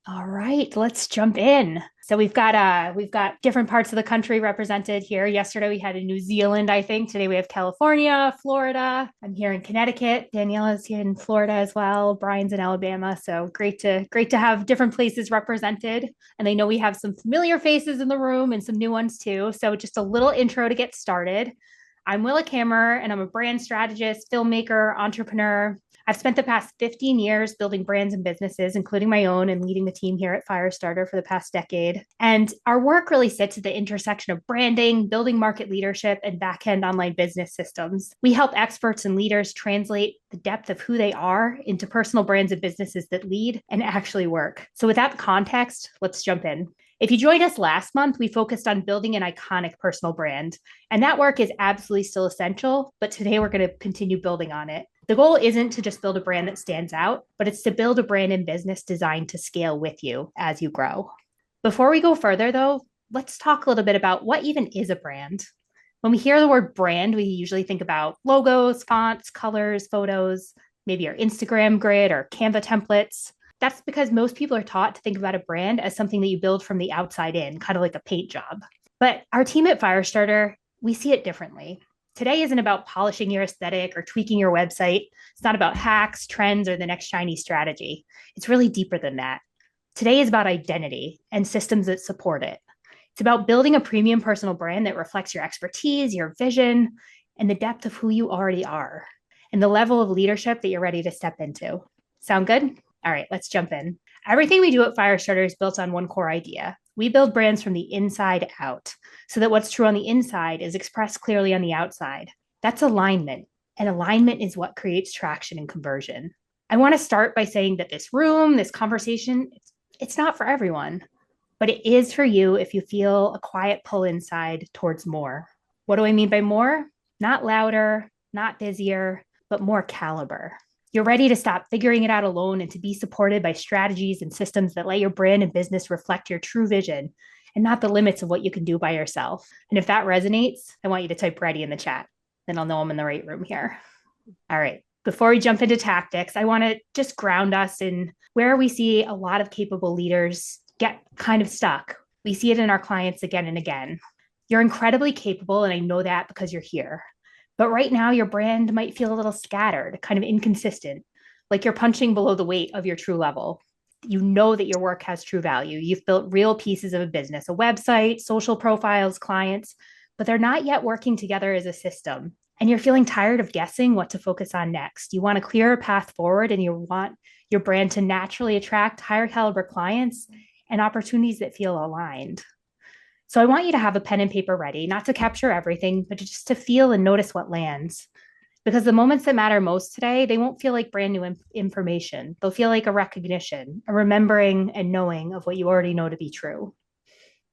All right, let's jump in. So we've got different parts of the country represented here. Yesterday we had in New Zealand, I think. Today we have California, Florida. I'm here in Connecticut. Daniela's here in Florida as well. Brian's in Alabama. So great to have different places represented. And I know we have some familiar faces in the room and some new ones too. So just a little intro to get started. I'm Willa and I'm a brand strategist, filmmaker, entrepreneur. I've spent the past 15 years building brands and businesses, including my own, and leading the team here at Firestarter for the past decade. And our work really sits at the intersection of branding, building market leadership, and back-end online business systems. We help experts and leaders translate the depth of who they are into personal brands and businesses that lead and actually work. So, with that context, let's jump in. If you joined us last month, we focused on building an iconic personal brand. And that work is absolutely still essential, but today we're going to continue building on it. The goal isn't to just build a brand that stands out, but it's to build a brand and business designed to scale with you as you grow. Before we go further, though, let's talk a little bit about what even is a brand. When we hear the word brand, we usually think about logos, fonts, colors, photos, maybe our Instagram grid or Canva templates. That's because most people are taught to think about a brand as something that you build from the outside in, kind of like a paint job. But our team at Firestarter, we see it differently. Today isn't about polishing your aesthetic or tweaking your website. It's not about hacks, trends, or the next shiny strategy. It's really deeper than that. Today is about identity and systems that support it. It's about building a premium personal brand that reflects your expertise, your vision, and the depth of who you already are, and the level of leadership that you're ready to step into. Sound good? All right, let's jump in. Everything we do at Firestarter is built on one core idea. We build brands from the inside out so that what's true on the inside is expressed clearly on the outside. That's alignment, and alignment is what creates traction and conversion. I want to start by saying that this room, this conversation, it's not for everyone, but it is for you if you feel a quiet pull inside towards more. What do I mean by more? Not louder, not busier, but more caliber. You're ready to stop figuring it out alone and to be supported by strategies and systems that let your brand and business reflect your true vision and not the limits of what you can do by yourself. And if that resonates, I want you to type ready in the chat. Then I'll know I'm in the right room here. All right. Before we jump into tactics, I want to just ground us in where we see a lot of capable leaders get kind of stuck. We see it in our clients again and again. You're incredibly capable, and I know that because you're here. But right now, your brand might feel a little scattered, kind of inconsistent, like you're punching below the weight of your true level. You know that your work has true value. You've built real pieces of a business, a website, social profiles, clients, but they're not yet working together as a system. And you're feeling tired of guessing what to focus on next. You want a clearer path forward, and you want your brand to naturally attract higher caliber clients and opportunities that feel aligned. So I want you to have a pen and paper ready, not to capture everything, but just to feel and notice what lands. Because the moments that matter most today, they won't feel like brand new information. They'll feel like a recognition, a remembering and knowing of what you already know to be true.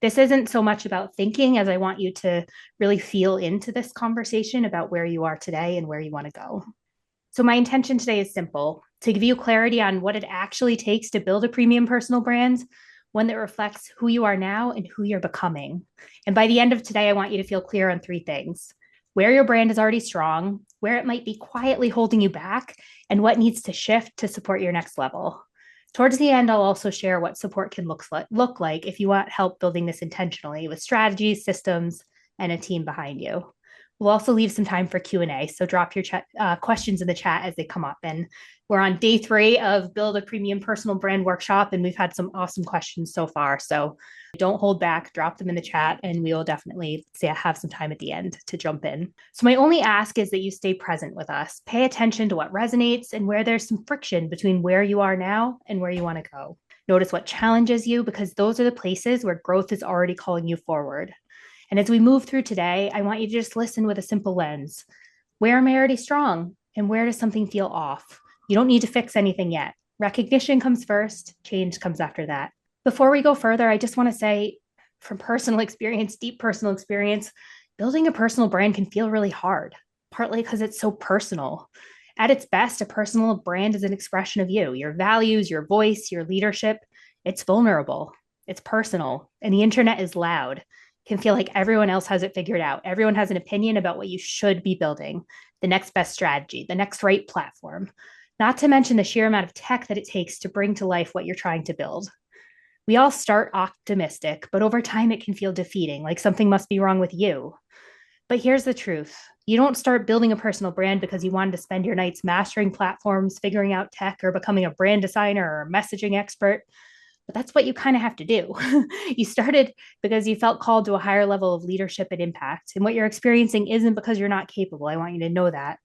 This isn't so much about thinking as I want you to really feel into this conversation about where you are today and where you want to go. So my intention today is simple, to give you clarity on what it actually takes to build a premium personal brand, one that reflects who you are now and who you're becoming. And by the end of today, I want you to feel clear on three things: where your brand is already strong, where it might be quietly holding you back, and what needs to shift to support your next level. Towards the end, I'll also share what support can look like if you want help building this intentionally with strategies, systems, and a team behind you. We'll also leave some time for Q&A, so drop your questions in the chat as they come up. And we're on day 3 of Build a Premium Personal Brand Workshop, and we've had some awesome questions so far. So don't hold back, drop them in the chat, and we will definitely have some time at the end to jump in. So my only ask is that you stay present with us. Pay attention to what resonates and where there's some friction between where you are now and where you want to go. Notice what challenges you, because those are the places where growth is already calling you forward. And as we move through today, I want you to just listen with a simple lens. Where am I already strong? And where does something feel off? You don't need to fix anything yet. Recognition comes first, change comes after that. Before we go further, I just want to say, from personal experience, deep personal experience, building a personal brand can feel really hard, partly because it's so personal. At its best, a personal brand is an expression of you, your values, your voice, your leadership. It's vulnerable, it's personal, and the internet is loud. Can feel like everyone else has it figured out. Everyone has an opinion about what you should be building, the next best strategy, the next right platform, not to mention the sheer amount of tech that it takes to bring to life what you're trying to build. We all start optimistic, but over time it can feel defeating, like something must be wrong with you. But here's the truth. You don't start building a personal brand because you wanted to spend your nights mastering platforms, figuring out tech, or becoming a brand designer or a messaging expert. But that's what you kind of have to do. You started because you felt called to a higher level of leadership and impact. And what you're experiencing isn't because you're not capable. I want you to know that.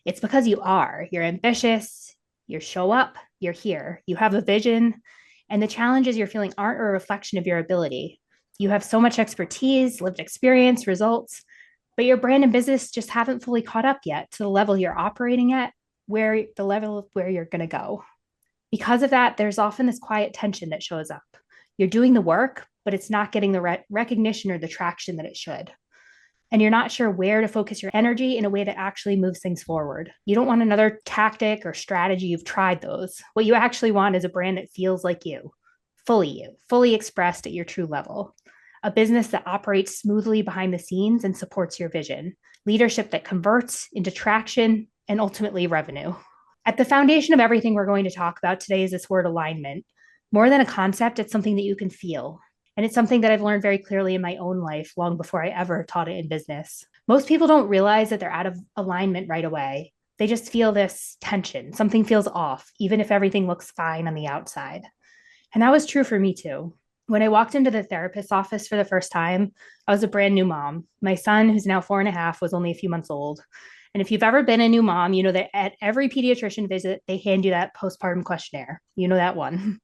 It's because you are. You're ambitious, you show up, you're here, you have a vision, and the challenges you're feeling aren't a reflection of your ability. You have so much expertise, lived experience, results, but your brand and business just haven't fully caught up yet to the level you're operating at, where the level of where you're going to go. Because of that, there's often this quiet tension that shows up. You're doing the work, but it's not getting the recognition or the traction that it should. And you're not sure where to focus your energy in a way that actually moves things forward. You don't want another tactic or strategy. You've tried those. What you actually want is a brand that feels like you, fully expressed at your true level. A business that operates smoothly behind the scenes and supports your vision. Leadership that converts into traction and ultimately revenue. At the foundation of everything we're going to talk about today is this word alignment. More than a concept, it's something that you can feel. And it's something that I've learned very clearly in my own life long before I ever taught it in business. Most people don't realize that they're out of alignment right away. They just feel this tension. Something feels off, even if everything looks fine on the outside. And that was true for me too. When I walked into the therapist's office for the first time, I was a brand new mom. My son, who's now 4.5, was only a few months old. And if you've ever been a new mom, you know that at every pediatrician visit, they hand you that postpartum questionnaire. You know that one.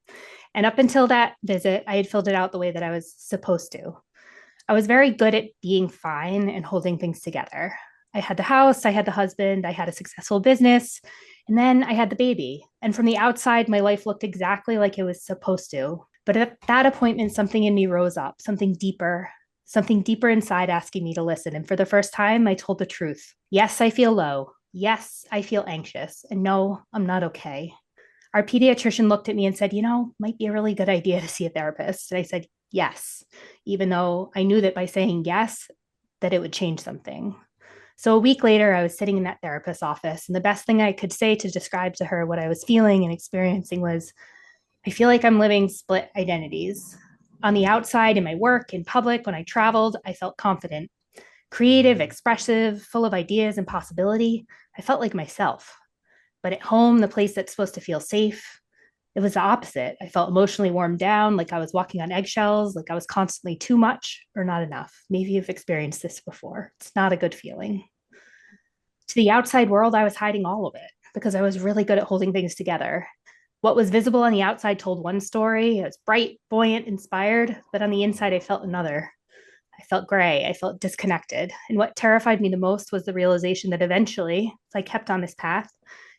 And up until that visit, I had filled it out the way that I was supposed to. I was very good at being fine and holding things together. I had the house, I had the husband, I had a successful business, and then I had the baby. And from the outside, my life looked exactly like it was supposed to. But at that appointment, something in me rose up, something deeper inside asking me to listen. And for the first time, I told the truth. Yes, I feel low. Yes, I feel anxious. And no, I'm not okay. Our pediatrician looked at me and said, might be a really good idea to see a therapist. And I said, yes, even though I knew that by saying yes, that it would change something. So a week later, I was sitting in that therapist's office. And the best thing I could say to describe to her what I was feeling and experiencing was, I feel like I'm living split identities. On the outside, in my work, in public, when I traveled, I felt confident, creative, expressive, full of ideas and possibility. I felt like myself. But at home, the place that's supposed to feel safe, it was the opposite. I felt emotionally worn down, like I was walking on eggshells, like I was constantly too much or not enough. Maybe you've experienced this before. It's not a good feeling. To the outside world, I was hiding all of it because I was really good at holding things together. What was visible on the outside told one story. It was bright, buoyant, inspired, but on the inside, I felt another. I felt gray. I felt disconnected. And what terrified me the most was the realization that eventually, if I kept on this path,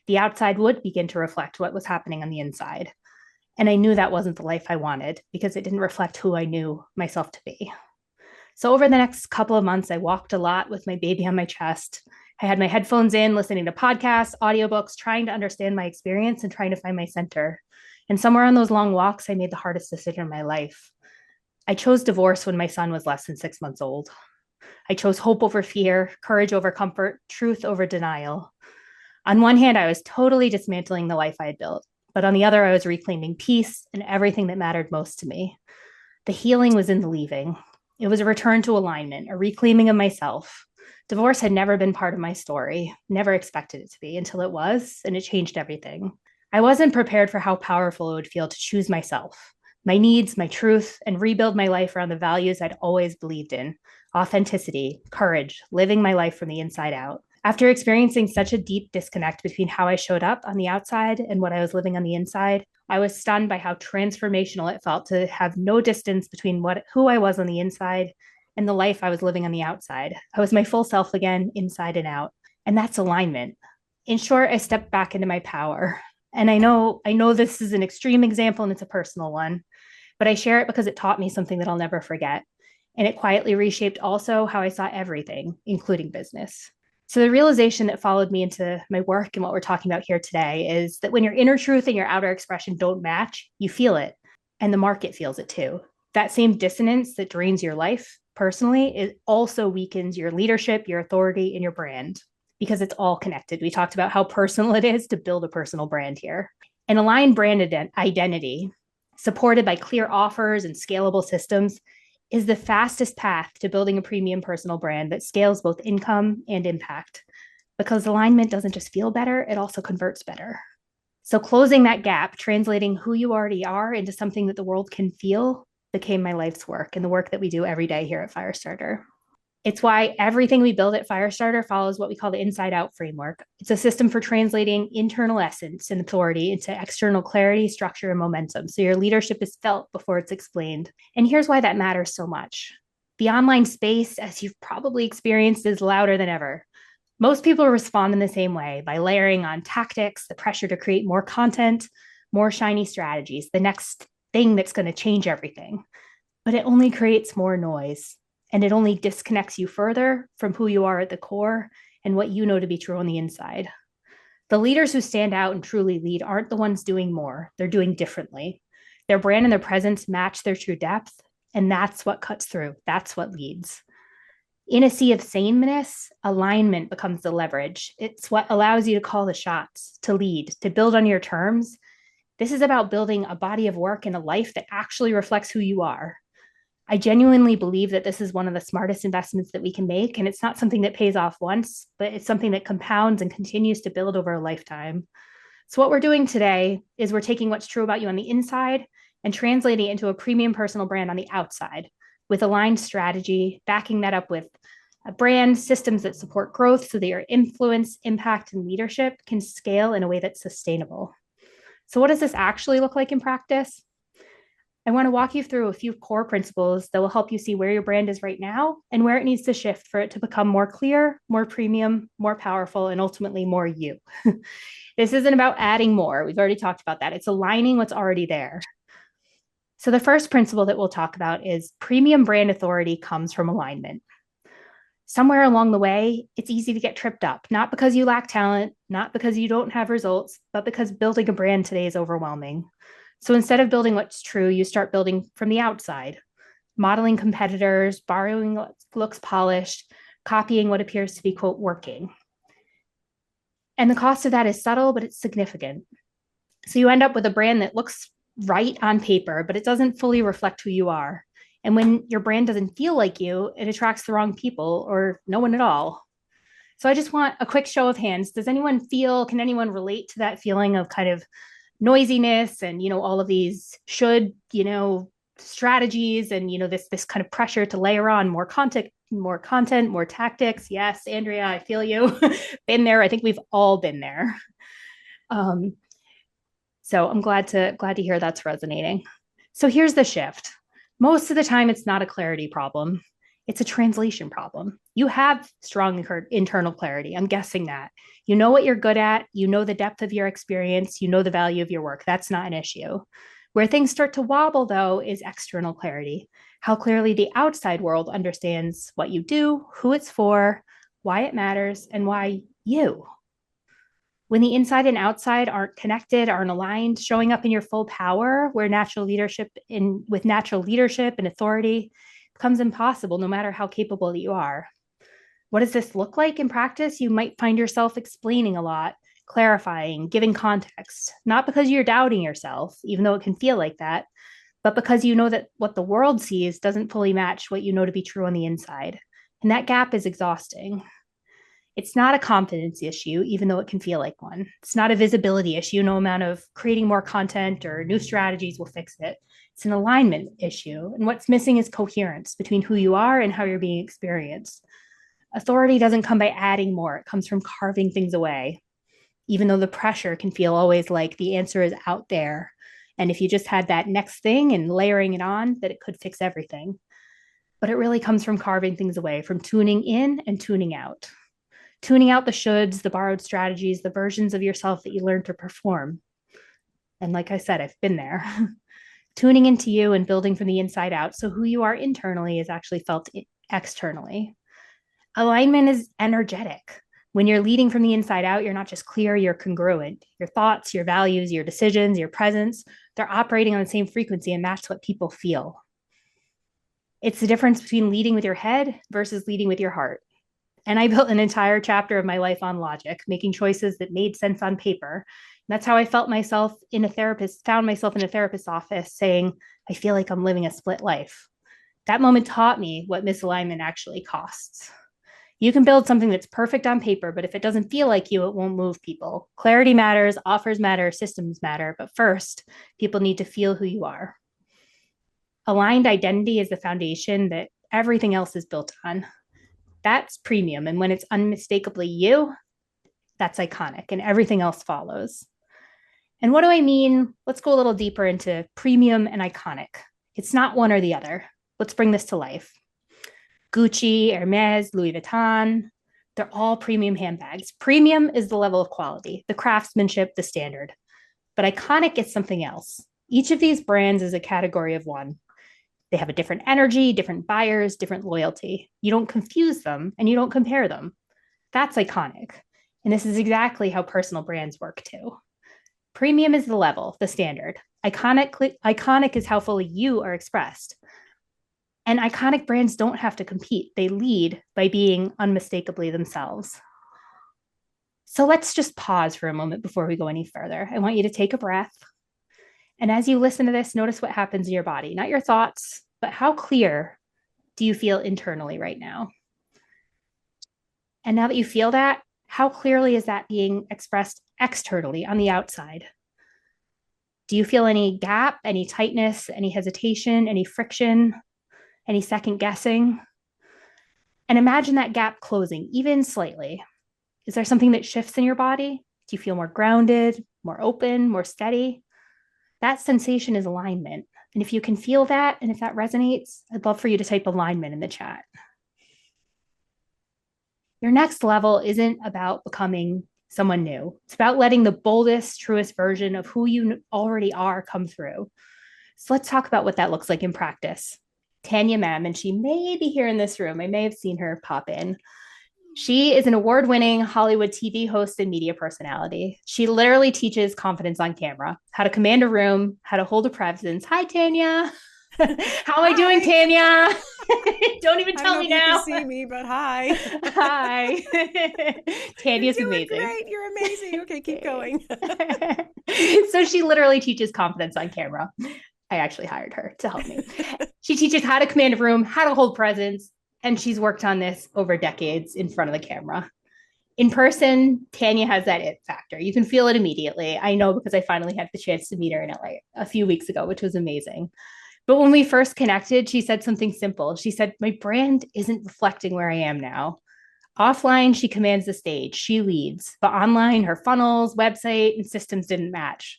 the outside would begin to reflect what was happening on the inside. And I knew that wasn't the life I wanted because it didn't reflect who I knew myself to be. So over the next couple of months, I walked a lot with my baby on my chest. I had my headphones in, listening to podcasts, audiobooks, trying to understand my experience and trying to find my center. And somewhere on those long walks, I made the hardest decision in my life. I chose divorce when my son was less than 6 months old. I chose hope over fear, courage over comfort, truth over denial. On one hand, I was totally dismantling the life I had built, but on the other, I was reclaiming peace and everything that mattered most to me. The healing was in the leaving. It was a return to alignment, a reclaiming of myself. Divorce had never been part of my story, never expected it to be until it was, and it changed everything. I wasn't prepared for how powerful it would feel to choose myself, my needs, my truth, and rebuild my life around the values I'd always believed in: authenticity, courage, living my life from the inside out. After experiencing such a deep disconnect between how I showed up on the outside and what I was living on the inside, I was stunned by how transformational it felt to have no distance between who I was on the inside and the life I was living on the outside. I was my full self again, inside and out. And that's alignment. In short, I stepped back into my power. And I know this is an extreme example and it's a personal one, but I share it because it taught me something that I'll never forget. And it quietly reshaped also how I saw everything, including business. So the realization that followed me into my work and what we're talking about here today is that when your inner truth and your outer expression don't match, you feel it, and the market feels it too. That same dissonance that drains your life personally, it also weakens your leadership, your authority, and your brand because it's all connected. We talked about how personal it is to build a personal brand here. An aligned brand identity supported by clear offers and scalable systems, is the fastest path to building a premium personal brand that scales both income and impact. Because alignment doesn't just feel better, it also converts better. So closing that gap, translating who you already are into something that the world can feel, became my life's work and the work that we do every day here at Firestarter. It's why everything we build at Firestarter follows what we call the inside out framework. It's a system for translating internal essence and authority into external clarity, structure, and momentum. So your leadership is felt before it's explained. And here's why that matters so much. The online space, as you've probably experienced, is louder than ever. Most people respond in the same way by layering on tactics, the pressure to create more content, more shiny strategies, the next thing that's going to change everything. But it only creates more noise. And it only disconnects you further from who you are at the core and what you know to be true on the inside. The leaders who stand out and truly lead aren't the ones doing more, they're doing differently. Their brand and their presence match their true depth, and that's what cuts through, that's what leads. In a sea of sameness, alignment becomes the leverage. It's what allows you to call the shots, to lead, to build on your terms. This is about building a body of work and a life that actually reflects who you are. I genuinely believe that this is one of the smartest investments that we can make. And it's not something that pays off once, but it's something that compounds and continues to build over a lifetime. So what we're doing today is we're taking what's true about you on the inside and translating it into a premium personal brand on the outside with aligned strategy, backing that up with a brand, systems that support growth so that your influence, impact, and leadership can scale in a way that's sustainable. So what does this actually look like in practice? I want to walk you through a few core principles that will help you see where your brand is right now and where it needs to shift for it to become more clear, more premium, more powerful, and ultimately more you. This isn't about adding more. We've already talked about that. It's aligning what's already there. So the first principle that we'll talk about is premium brand authority comes from alignment. Somewhere along the way, it's easy to get tripped up, not because you lack talent, not because you don't have results, but because building a brand today is overwhelming. So instead of building what's true, you start building from the outside, modeling competitors, borrowing what looks polished, copying what appears to be, quote, working. And the cost of that is subtle, but it's significant. So you end up with a brand that looks right on paper, but it doesn't fully reflect who you are. And when your brand doesn't feel like you, it attracts the wrong people or no one at all. So I just want a quick show of hands. Can anyone relate to that feeling of kind of noisiness and all of these strategies and this kind of pressure to layer on more content, more tactics? Yes, Andrea, I feel you. Been there. I think we've all been there. So I'm glad to hear that's resonating. So here's the shift. Most of the time, it's not a clarity problem. It's a translation problem. You have strong internal clarity. I'm guessing that. You know what you're good at. You know the depth of your experience. You know the value of your work. That's not an issue. Where things start to wobble, though, is external clarity. How clearly the outside world understands what you do, who it's for, why it matters, and why you. When the inside and outside aren't connected, aren't aligned, showing up in your full power, with natural leadership and authority, becomes impossible no matter how capable you are. What does this look like in practice? You might find yourself explaining a lot, clarifying, giving context, not because you're doubting yourself, even though it can feel like that, but because you know that what the world sees doesn't fully match what you know to be true on the inside. And that gap is exhausting. It's not a confidence issue, even though it can feel like one. It's not a visibility issue. No amount of creating more content or new strategies will fix it. It's an alignment issue. And what's missing is coherence between who you are and how you're being experienced. Authority doesn't come by adding more. It comes from carving things away, even though the pressure can feel always like the answer is out there. And if you just had that next thing and layering it on, that it could fix everything. But it really comes from carving things away, from tuning in and tuning out. Tuning out the shoulds, the borrowed strategies, the versions of yourself that you learned to perform. And like I said, I've been there. Tuning into you and building from the inside out. So who you are internally is actually felt externally. Alignment is energetic. When you're leading from the inside out, you're not just clear, you're congruent. Your thoughts, your values, your decisions, your presence, they're operating on the same frequency, and that's what people feel. It's the difference between leading with your head versus leading with your heart. And I built an entire chapter of my life on logic, making choices that made sense on paper, That's how I felt myself in a therapist, found myself in a therapist's office saying, I feel like I'm living a split life. That moment taught me what misalignment actually costs. You can build something that's perfect on paper, but if it doesn't feel like you, it won't move people. Clarity matters, offers matter, systems matter. But first, people need to feel who you are. Aligned identity is the foundation that everything else is built on. That's premium. And when it's unmistakably you, that's iconic, and everything else follows. And what do I mean? Let's go a little deeper into premium and iconic. It's not one or the other. Let's bring this to life. Gucci, Hermes, Louis Vuitton, they're all premium handbags. Premium is the level of quality, the craftsmanship, the standard. But iconic is something else. Each of these brands is a category of one. They have a different energy, different buyers, different loyalty. You don't confuse them and you don't compare them. That's iconic. And this is exactly how personal brands work too. Premium is the level, the standard. Iconic is how fully you are expressed. And iconic brands don't have to compete. They lead by being unmistakably themselves. So let's just pause for a moment before we go any further. I want you to take a breath. And as you listen to this, notice what happens in your body, not your thoughts, but how clear do you feel internally right now? And now that you feel that, how clearly is that being expressed externally on the outside? Do you feel any gap, any tightness, any hesitation, any friction, any second guessing? And imagine that gap closing, even slightly. Is there something that shifts in your body? Do you feel more grounded, more open, more steady? That sensation is alignment. And if you can feel that, and if that resonates, I'd love for you to type alignment in the chat. Your next level isn't about becoming someone new. It's about letting the boldest, truest version of who you already are come through. So let's talk about what that looks like in practice. Tanya Mem, and she may be here in this room. I may have seen her pop in. She is an award-winning Hollywood TV host and media personality. She literally teaches confidence on camera, how to command a room, how to hold a presence. Hi, Tanya. How am I doing, Tanya? Don't even tell me now. You can see me, but hi. Hi. Tanya's You're doing amazing. Great. You're amazing. Okay, keep going. So she literally teaches confidence on camera. I actually hired her to help me. She teaches how to command a room, how to hold presence, and she's worked on this over decades in front of the camera. In person, Tanya has that it factor. You can feel it immediately. I know because I finally had the chance to meet her in LA a few weeks ago, which was amazing. But when we first connected, she said something simple. She said, my brand isn't reflecting where I am now. Offline, she commands the stage, she leads, but online, her funnels, website, and systems didn't match.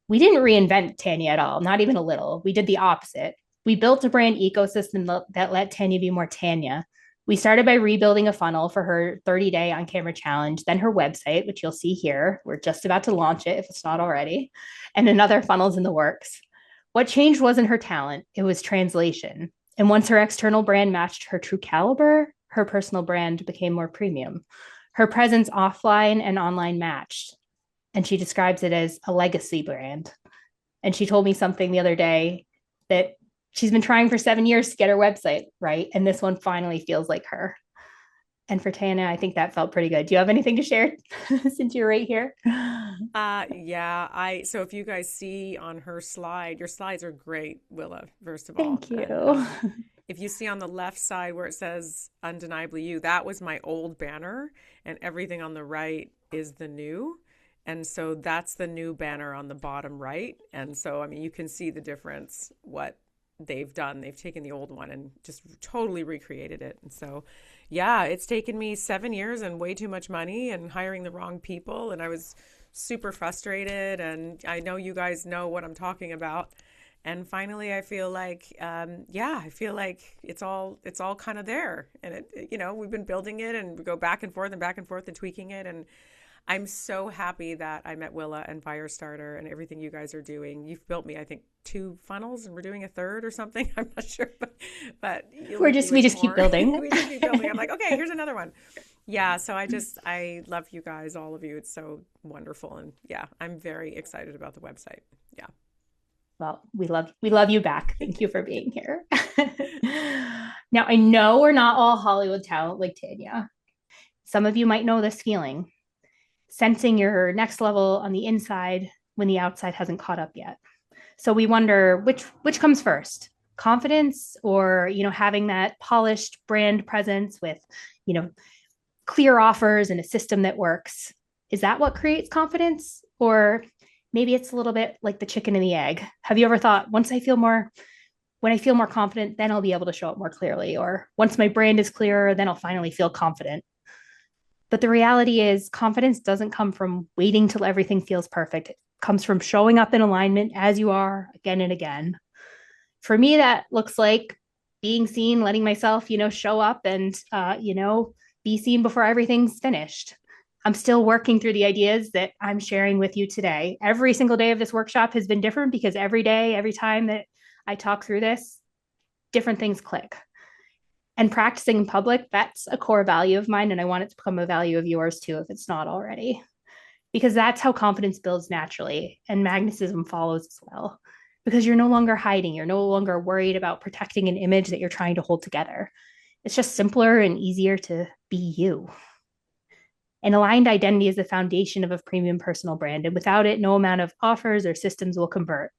We didn't reinvent Tanya at all, not even a little. We did the opposite. We built a brand ecosystem that let Tanya be more Tanya. We started by rebuilding a funnel for her 30-day on camera challenge, then her website, which you'll see here. We're just about to launch it if it's not already, and another funnel's in the works. What changed wasn't her talent, it was translation. And once her external brand matched her true caliber, her personal brand became more premium. Her presence offline and online matched. And she describes it as a legacy brand. And she told me something the other day that she's been trying for 7 years to get her website right. And this one finally feels like her. And for Tana, I think that felt pretty good. Do you have anything to share since you're right here? So if you guys see on her slide, your slides are great, Willa, first of all. Thank you. And, if you see on the left side where it says undeniably you, that was my old banner, and everything on the right is the new. And so that's the new banner on the bottom right. And so, I mean, you can see the difference, what they've done. They've taken the old one and just totally recreated it. And so, yeah, it's taken me 7 years and way too much money and hiring the wrong people. And I was super frustrated. And I know you guys know what I'm talking about. And finally, I feel like, I feel like it's all kind of there. And we've been building it, and we go back and forth and tweaking it. And I'm so happy that I met Willa and Firestarter and everything you guys are doing. You've built me, I think, 2 funnels, and we're doing a third or something. I'm not sure, but we just keep building. We just keep building. I'm like, okay, here's another one. Yeah. So I love you guys, all of you. It's so wonderful. And yeah, I'm very excited about the website. Yeah. Well, we love you back. Thank you for being here. Now, I know we're not all Hollywood talent like Tanya. Some of you might know this feeling. sensing your next level on the inside when the outside hasn't caught up yet. So we wonder which comes first, confidence or having that polished brand presence with you know clear offers and a system that works. Is that what creates confidence? Or maybe it's a little bit like the chicken and the egg. Have you ever thought, when I feel more confident, then I'll be able to show up more clearly? Or once my brand is clearer, then I'll finally feel confident. But the reality is, confidence doesn't come from waiting till everything feels perfect. It comes from showing up in alignment as you are again and again. For me, that looks like being seen, letting myself, show up and, be seen before everything's finished. I'm still working through the ideas that I'm sharing with you today. Every single day of this workshop has been different because every day, every time that I talk through this, different things click. And practicing in public, that's a core value of mine. And I want it to become a value of yours too, if it's not already, because that's how confidence builds naturally and magnetism follows as well. Because you're no longer hiding, you're no longer worried about protecting an image that you're trying to hold together. It's just simpler and easier to be you. An aligned identity is the foundation of a premium personal brand, and without it, no amount of offers or systems will convert.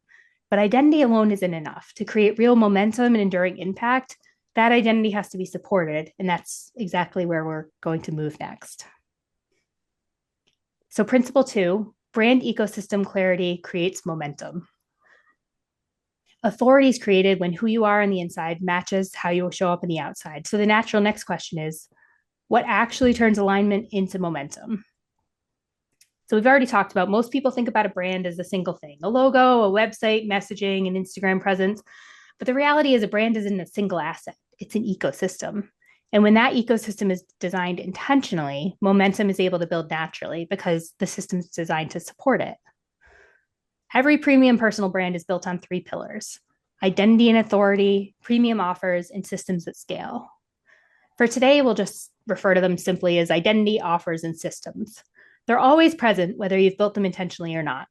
But identity alone isn't enough. To create real momentum and enduring impact, that identity has to be supported, and that's exactly where we're going to move next. So, principle 2, brand ecosystem clarity creates momentum. Authority is created when who you are on the inside matches how you will show up on the outside. So the natural next question is, what actually turns alignment into momentum? So we've already talked about, most people think about a brand as a single thing, a logo, a website, messaging, an Instagram presence. But the reality is a brand isn't a single asset. It's an ecosystem. And when that ecosystem is designed intentionally, momentum is able to build naturally because the system's designed to support it. Every premium personal brand is built on 3 pillars: identity and authority, premium offers, and systems at scale. For today, we'll just refer to them simply as identity, offers, and systems. They're always present, whether you've built them intentionally or not.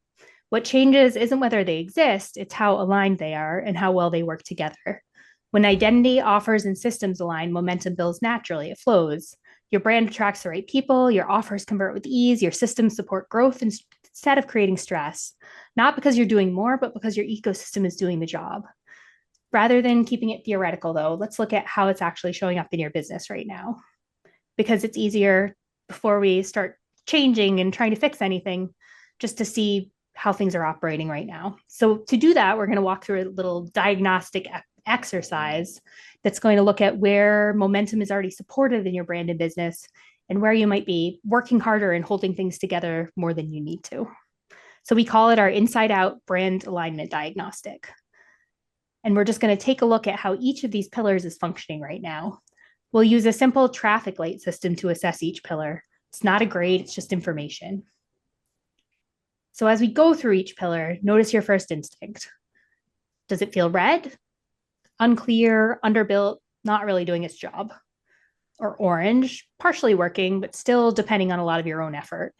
What changes isn't whether they exist, it's how aligned they are and how well they work together. When identity, offers, and systems align, momentum builds naturally, it flows. Your brand attracts the right people, your offers convert with ease, your systems support growth instead of creating stress. Not because you're doing more, but because your ecosystem is doing the job. Rather than keeping it theoretical, though, let's look at how it's actually showing up in your business right now, because it's easier before we start changing and trying to fix anything just to see how things are operating right now. So to do that, we're going to walk through a little diagnostic exercise that's going to look at where momentum is already supported in your brand and business and where you might be working harder and holding things together more than you need to. So we call it our inside out brand alignment diagnostic. And we're just going to take a look at how each of these pillars is functioning right now. We'll use a simple traffic light system to assess each pillar. It's not a grade, it's just information. So as we go through each pillar, notice your first instinct. Does it feel red? Unclear, underbuilt, not really doing its job? Or orange, partially working, but still depending on a lot of your own effort?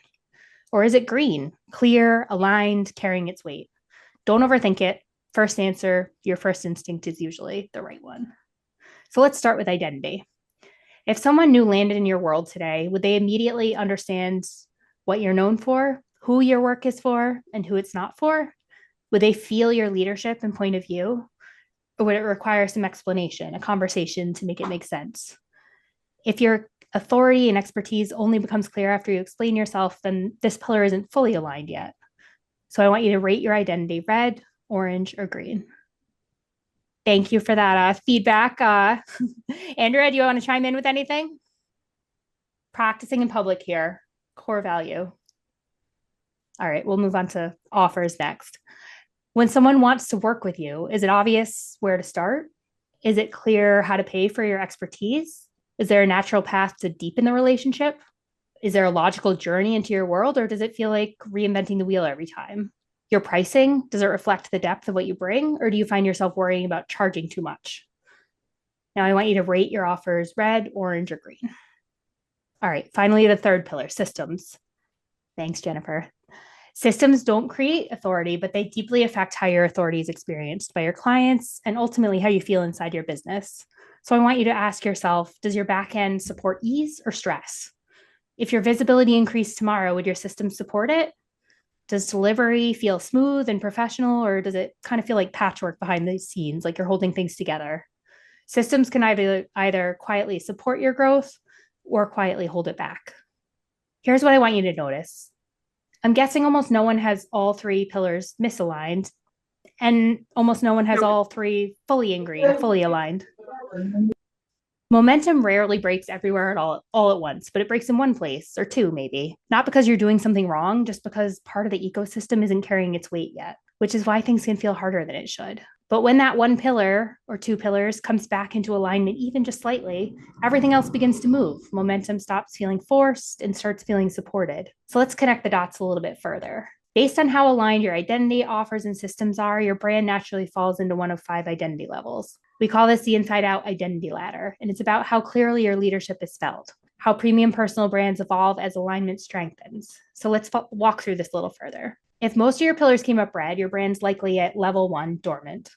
Or is it green, clear, aligned, carrying its weight? Don't overthink it. First answer, your first instinct is usually the right one. So let's start with identity. If someone new landed in your world today, would they immediately understand what you're known for, who your work is for, and who it's not for? Would they feel your leadership and point of view? Or would it require some explanation, a conversation to make it make sense? If your authority and expertise only becomes clear after you explain yourself, then this pillar isn't fully aligned yet. So I want you to rate your identity: red, orange, or green. Thank you for that feedback. Andrea, do you want to chime in with anything? Practicing in public here, core value. All right, we'll move on to offers next. When someone wants to work with you, is it obvious where to start? Is it clear how to pay for your expertise? Is there a natural path to deepen the relationship? Is there a logical journey into your world, or does it feel like reinventing the wheel every time? Your pricing, does it reflect the depth of what you bring, or do you find yourself worrying about charging too much? Now I want you to rate your offers: red, orange, or green. All right, finally, the third pillar, systems. Thanks, Jennifer. Systems don't create authority, but they deeply affect how your authority is experienced by your clients and ultimately how you feel inside your business. So I want you to ask yourself, does your back end support ease or stress? If your visibility increased tomorrow, would your system support it? Does delivery feel smooth and professional, or does it kind of feel like patchwork behind the scenes, like you're holding things together? Systems can either quietly support your growth or quietly hold it back. Here's what I want you to notice. I'm guessing almost no one has all three pillars misaligned, and almost no one has all three fully in green, fully aligned. Momentum rarely breaks everywhere all at once, but it breaks in one place or two, maybe. Not because you're doing something wrong, just because part of the ecosystem isn't carrying its weight yet, which is why things can feel harder than it should. But when that one pillar or two pillars comes back into alignment, even just slightly, everything else begins to move. Momentum stops feeling forced and starts feeling supported. So let's connect the dots a little bit further. Based on how aligned your identity, offers, and systems are, your brand naturally falls into one of 5 identity levels. We call this the inside out identity ladder, and it's about how clearly your leadership is felt, how premium personal brands evolve as alignment strengthens. So let's walk through this a little further. If most of your pillars came up red, your brand's likely at level 1, dormant.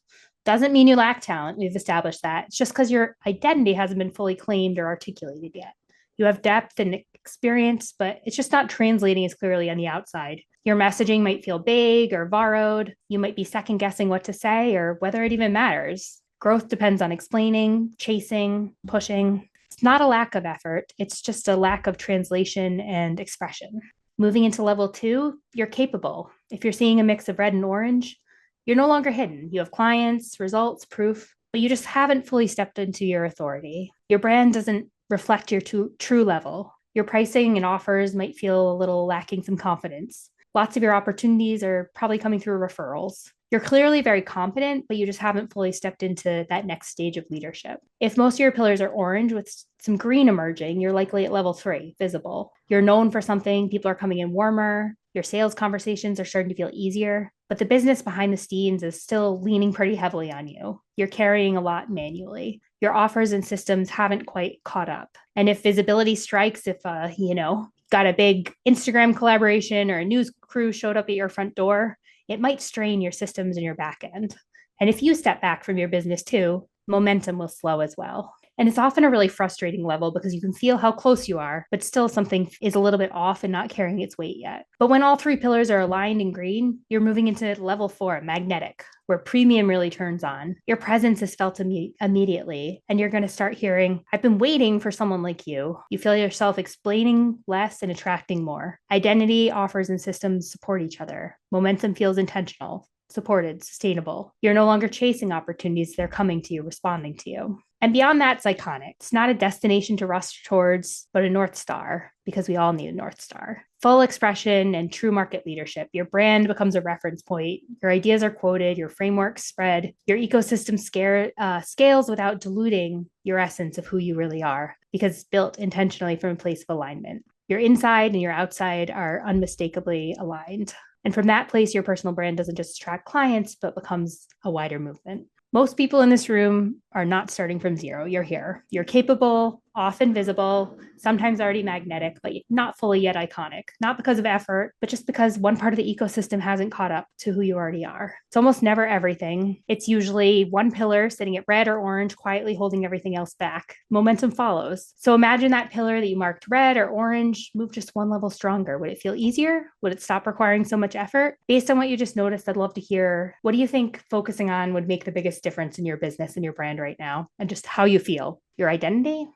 Doesn't mean you lack talent. We've established that. It's just because your identity hasn't been fully claimed or articulated yet. You have depth and experience, but it's just not translating as clearly on the outside. Your messaging might feel vague or borrowed. You might be second guessing what to say or whether it even matters. Growth depends on explaining, chasing, pushing. It's not a lack of effort. It's just a lack of translation and expression. Moving into level 2, you're capable. If you're seeing a mix of red and orange, you're no longer hidden. You have clients, results, proof, but you just haven't fully stepped into your authority. Your brand doesn't reflect your true level. Your pricing and offers might feel a little lacking some confidence. Lots of your opportunities are probably coming through referrals. You're clearly very competent, but you just haven't fully stepped into that next stage of leadership. If most of your pillars are orange with some green emerging, you're likely at level 3, visible. You're known for something, people are coming in warmer, your sales conversations are starting to feel easier, but the business behind the scenes is still leaning pretty heavily on you. You're carrying a lot manually. Your offers and systems haven't quite caught up. And if visibility strikes, if got a big Instagram collaboration or a news crew showed up at your front door, it might strain your systems and your back end. And if you step back from your business too, momentum will slow as well. And it's often a really frustrating level because you can feel how close you are, but still something is a little bit off and not carrying its weight yet. But when all 3 pillars are aligned in green, you're moving into level 4, magnetic, where premium really turns on. Your presence is felt immediately, and you're going to start hearing, I've been waiting for someone like you. You feel yourself explaining less and attracting more. Identity, offers, and systems support each other. Momentum feels intentional, supported, sustainable. You're no longer chasing opportunities, they're coming to you, responding to you. And beyond that, it's iconic. It's not a destination to rush towards, but a North Star, because we all need a North Star. Full expression and true market leadership. Your brand becomes a reference point. Your ideas are quoted, your frameworks spread, your ecosystem scales without diluting your essence of who you really are, because it's built intentionally from a place of alignment. Your inside and your outside are unmistakably aligned. And from that place, your personal brand doesn't just attract clients, but becomes a wider movement. Most people in this room are not starting from zero. You're here. You're capable, often visible, sometimes already magnetic, but not fully yet iconic. Not because of effort, but just because one part of the ecosystem hasn't caught up to who you already are. It's almost never everything. It's usually one pillar sitting at red or orange, quietly holding everything else back. Momentum follows. So imagine that pillar that you marked red or orange move just one level stronger. Would it feel easier? Would it stop requiring so much effort? Based on what you just noticed, I'd love to hear, what do you think focusing on would make the biggest difference in your business and your brand right now, and just how you feel? Your identity,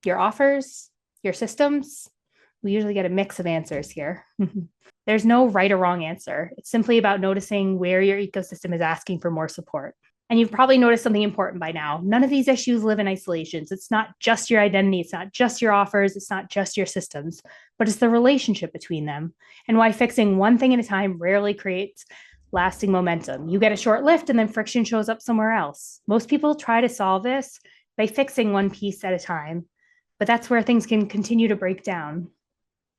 your offers, your systems? We usually get a mix of answers here. There's no right or wrong answer. It's simply about noticing where your ecosystem is asking for more support. And you've probably noticed something important by now. None of these issues live in isolation. It's not just your identity. It's not just your offers. It's not just your systems, but it's the relationship between them, and why fixing one thing at a time rarely creates lasting momentum. You get a short lift and then friction shows up somewhere else. Most people try to solve this by fixing one piece at a time, but that's where things can continue to break down.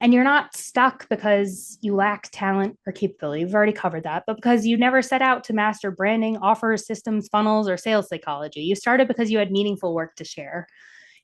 And you're not stuck because you lack talent or capability. We've already covered that, but because you never set out to master branding, offers, systems, funnels, or sales psychology. You started because you had meaningful work to share.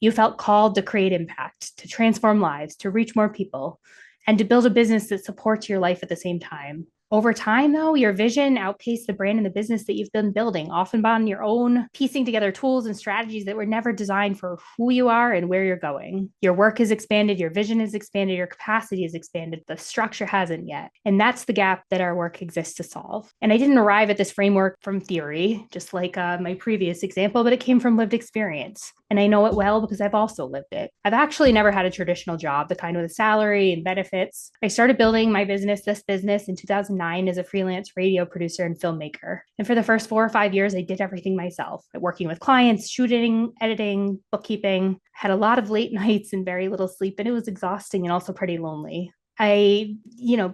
You felt called to create impact, to transform lives, to reach more people, and to build a business that supports your life at the same time. Over time, though, your vision outpaced the brand and the business that you've been building, often on your own, piecing together tools and strategies that were never designed for who you are and where you're going. Your work has expanded, your vision has expanded, your capacity has expanded. The structure hasn't yet. And that's the gap that our work exists to solve. And I didn't arrive at this framework from theory, just like my previous example, but it came from lived experience. And I know it well because I've also lived it. I've actually never had a traditional job, the kind with a salary and benefits. I started building my business, this business, in 2009 as a freelance radio producer and filmmaker. And for the first 4 or 5 years, I did everything myself, working with clients, shooting, editing, bookkeeping, had a lot of late nights and very little sleep, and it was exhausting and also pretty lonely. I,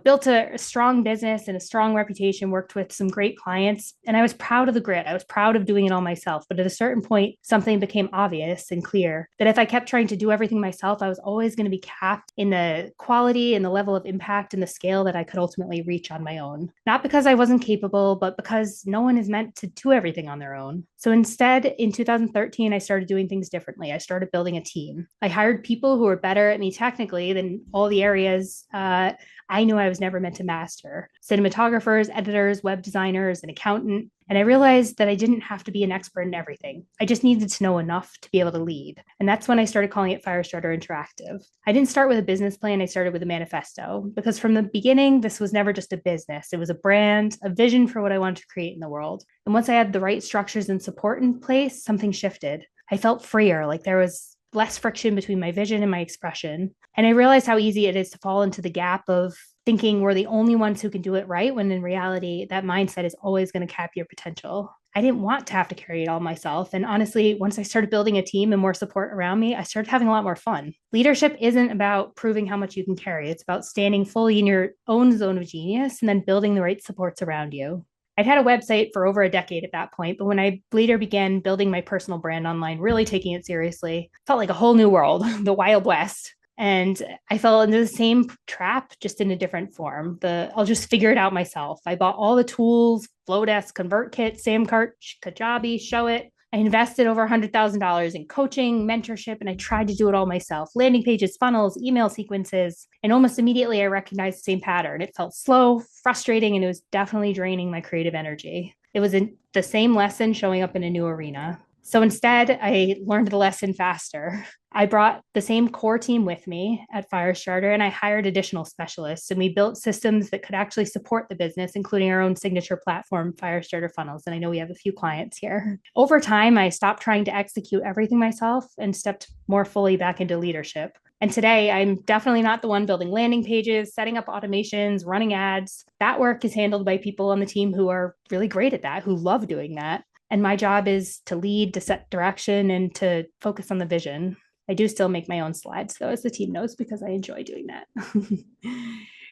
built a strong business and a strong reputation, worked with some great clients, and I was proud of the grit. I was proud of doing it all myself. But at a certain point, something became obvious and clear that if I kept trying to do everything myself, I was always going to be capped in the quality and the level of impact and the scale that I could ultimately reach on my own. Not because I wasn't capable, but because no one is meant to do everything on their own. So instead, in 2013, I started doing things differently. I started building a team. I hired people who were better at me technically than all the areas I knew I was never meant to master: cinematographers, editors, web designers, an accountant. And I realized that I didn't have to be an expert in everything. I just needed to know enough to be able to lead. And that's when I started calling it Firestarter Interactive. I didn't start with a business plan, I started with a manifesto, because from the beginning, this was never just a business. It was a brand, a vision for what I wanted to create in the world. And once I had the right structures and support in place, something shifted. I felt freer, like there was less friction between my vision and my expression. And I realized how easy it is to fall into the gap of thinking we're the only ones who can do it right, when in reality, that mindset is always going to cap your potential. I didn't want to have to carry it all myself. And honestly, once I started building a team and more support around me, I started having a lot more fun. Leadership isn't about proving how much you can carry. It's about standing fully in your own zone of genius and then building the right supports around you. I'd had a website for over a decade at that point, but when I later began building my personal brand online, really taking it seriously, it felt like a whole new world, the Wild West. And I fell into the same trap, just in a different form. I'll just figure it out myself. I bought all the tools: Flowdesk, ConvertKit, Samcart, Kajabi, Showit. I invested over $100,000 in coaching, mentorship, and I tried to do it all myself: landing pages, funnels, email sequences. And almost immediately, I recognized the same pattern. It felt slow, frustrating, and it was definitely draining my creative energy. It was the same lesson showing up in a new arena. So instead, I learned the lesson faster. I brought the same core team with me at Firestarter, and I hired additional specialists, and we built systems that could actually support the business, including our own signature platform, Firestarter Funnels. And I know we have a few clients here. Over time, I stopped trying to execute everything myself and stepped more fully back into leadership. And today, I'm definitely not the one building landing pages, setting up automations, running ads. That work is handled by people on the team who are really great at that, who love doing that. And my job is to lead, to set direction, and to focus on the vision. I do still make my own slides, though, as the team knows, because I enjoy doing that.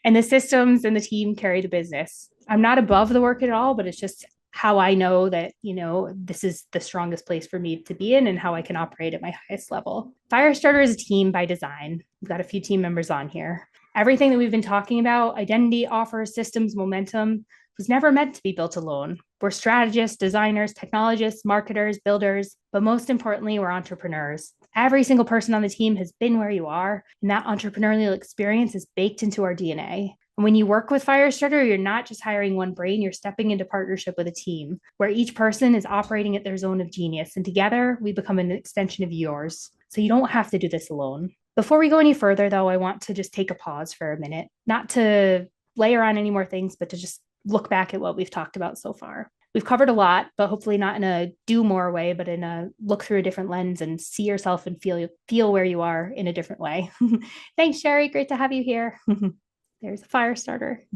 And the systems and the team carry the business. I'm not above the work at all, but it's just how I know that, this is the strongest place for me to be in and how I can operate at my highest level. Firestarter is a team by design. We've got a few team members on here. Everything that we've been talking about: identity, offers, systems, momentum, was never meant to be built alone. We're strategists, designers, technologists, marketers, builders, but most importantly, we're entrepreneurs. Every single person on the team has been where you are, and that entrepreneurial experience is baked into our DNA. And when you work with Firestarter, you're not just hiring one brain, you're stepping into partnership with a team where each person is operating at their zone of genius, and together we become an extension of yours. So you don't have to do this alone. Before we go any further, though, I want to just take a pause for a minute, not to layer on any more things, but to just look back at what we've talked about so far. We've covered a lot, but hopefully not in a do more way, but in a look through a different lens and see yourself and feel where you are in a different way. Thanks, Sherry. Great to have you here. There's a fire starter.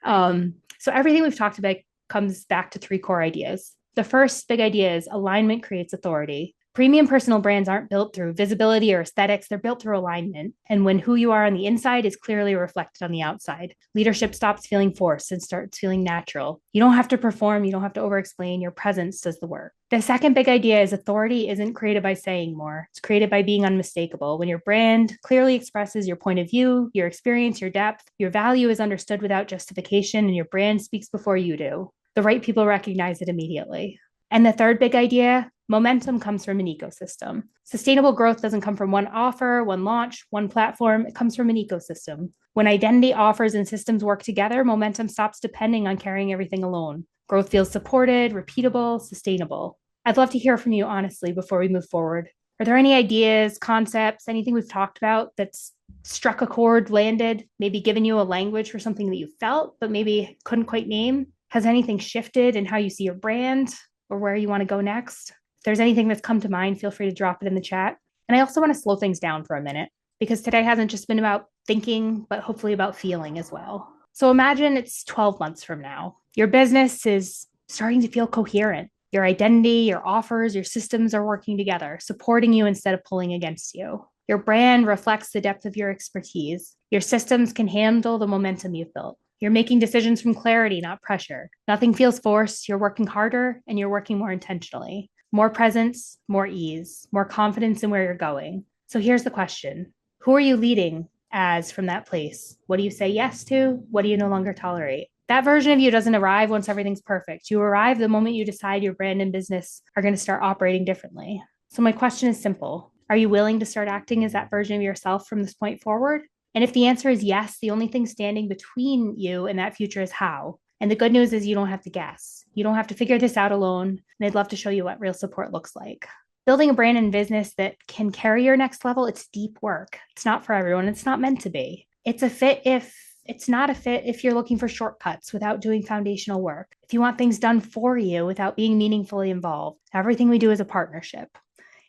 So everything we've talked about comes back to three core ideas. The first big idea is alignment creates authority. Premium personal brands aren't built through visibility or aesthetics, they're built through alignment. And when who you are on the inside is clearly reflected on the outside, leadership stops feeling forced and starts feeling natural. You don't have to perform, you don't have to over-explain, your presence does the work. The second big idea is authority isn't created by saying more, it's created by being unmistakable. When your brand clearly expresses your point of view, your experience, your depth, your value is understood without justification, and your brand speaks before you do. The right people recognize it immediately. And the third big idea, Momentum comes from an ecosystem. Sustainable growth doesn't come from one offer, one launch, one platform. It comes from an ecosystem. When identity, offers, and systems work together, momentum stops depending on carrying everything alone. Growth feels supported, repeatable, sustainable. I'd love to hear from you honestly before we move forward. Are there any ideas, concepts, anything we've talked about that's struck a chord, landed, maybe given you a language for something that you felt, but maybe couldn't quite name? Has anything shifted in how you see your brand or where you want to go next? If there's anything that's come to mind, feel free to drop it in the chat. And I also want to slow things down for a minute because today hasn't just been about thinking, but hopefully about feeling as well. So imagine it's 12 months from now. Your business is starting to feel coherent. Your identity, your offers, your systems are working together, supporting you instead of pulling against you. Your brand reflects the depth of your expertise. Your systems can handle the momentum you've built. You're making decisions from clarity, not pressure. Nothing feels forced. You're working harder and you're working more intentionally. More presence, more ease, more confidence in where you're going. So here's the question. Who are you leading as from that place? What do you say yes to? What do you no longer tolerate? That version of you doesn't arrive once everything's perfect. You arrive the moment you decide your brand and business are going to start operating differently. So my question is simple. Are you willing to start acting as that version of yourself from this point forward? And if the answer is yes, the only thing standing between you and that future is how. And the good news is you don't have to guess. You don't have to figure this out alone. And I'd love to show you what real support looks like. Building a brand and business that can carry your next level, it's deep work. It's not for everyone. It's not meant to be. It's a fit if it's not a fit if you're looking for shortcuts without doing foundational work. If you want things done for you without being meaningfully involved, everything we do is a partnership.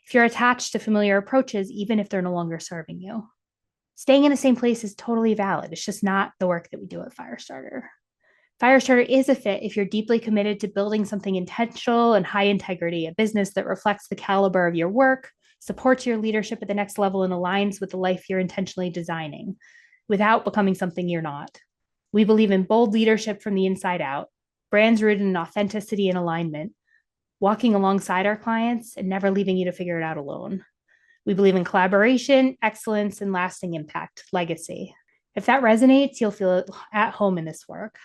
If you're attached to familiar approaches, even if they're no longer serving you. Staying in the same place is totally valid. It's just not the work that we do at Firestarter. Firestarter is a fit if you're deeply committed to building something intentional and high integrity, a business that reflects the caliber of your work, supports your leadership at the next level, and aligns with the life you're intentionally designing without becoming something you're not. We believe in bold leadership from the inside out, brands rooted in authenticity and alignment, walking alongside our clients and never leaving you to figure it out alone. We believe in collaboration, excellence, and lasting impact, legacy. If that resonates, you'll feel at home in this work.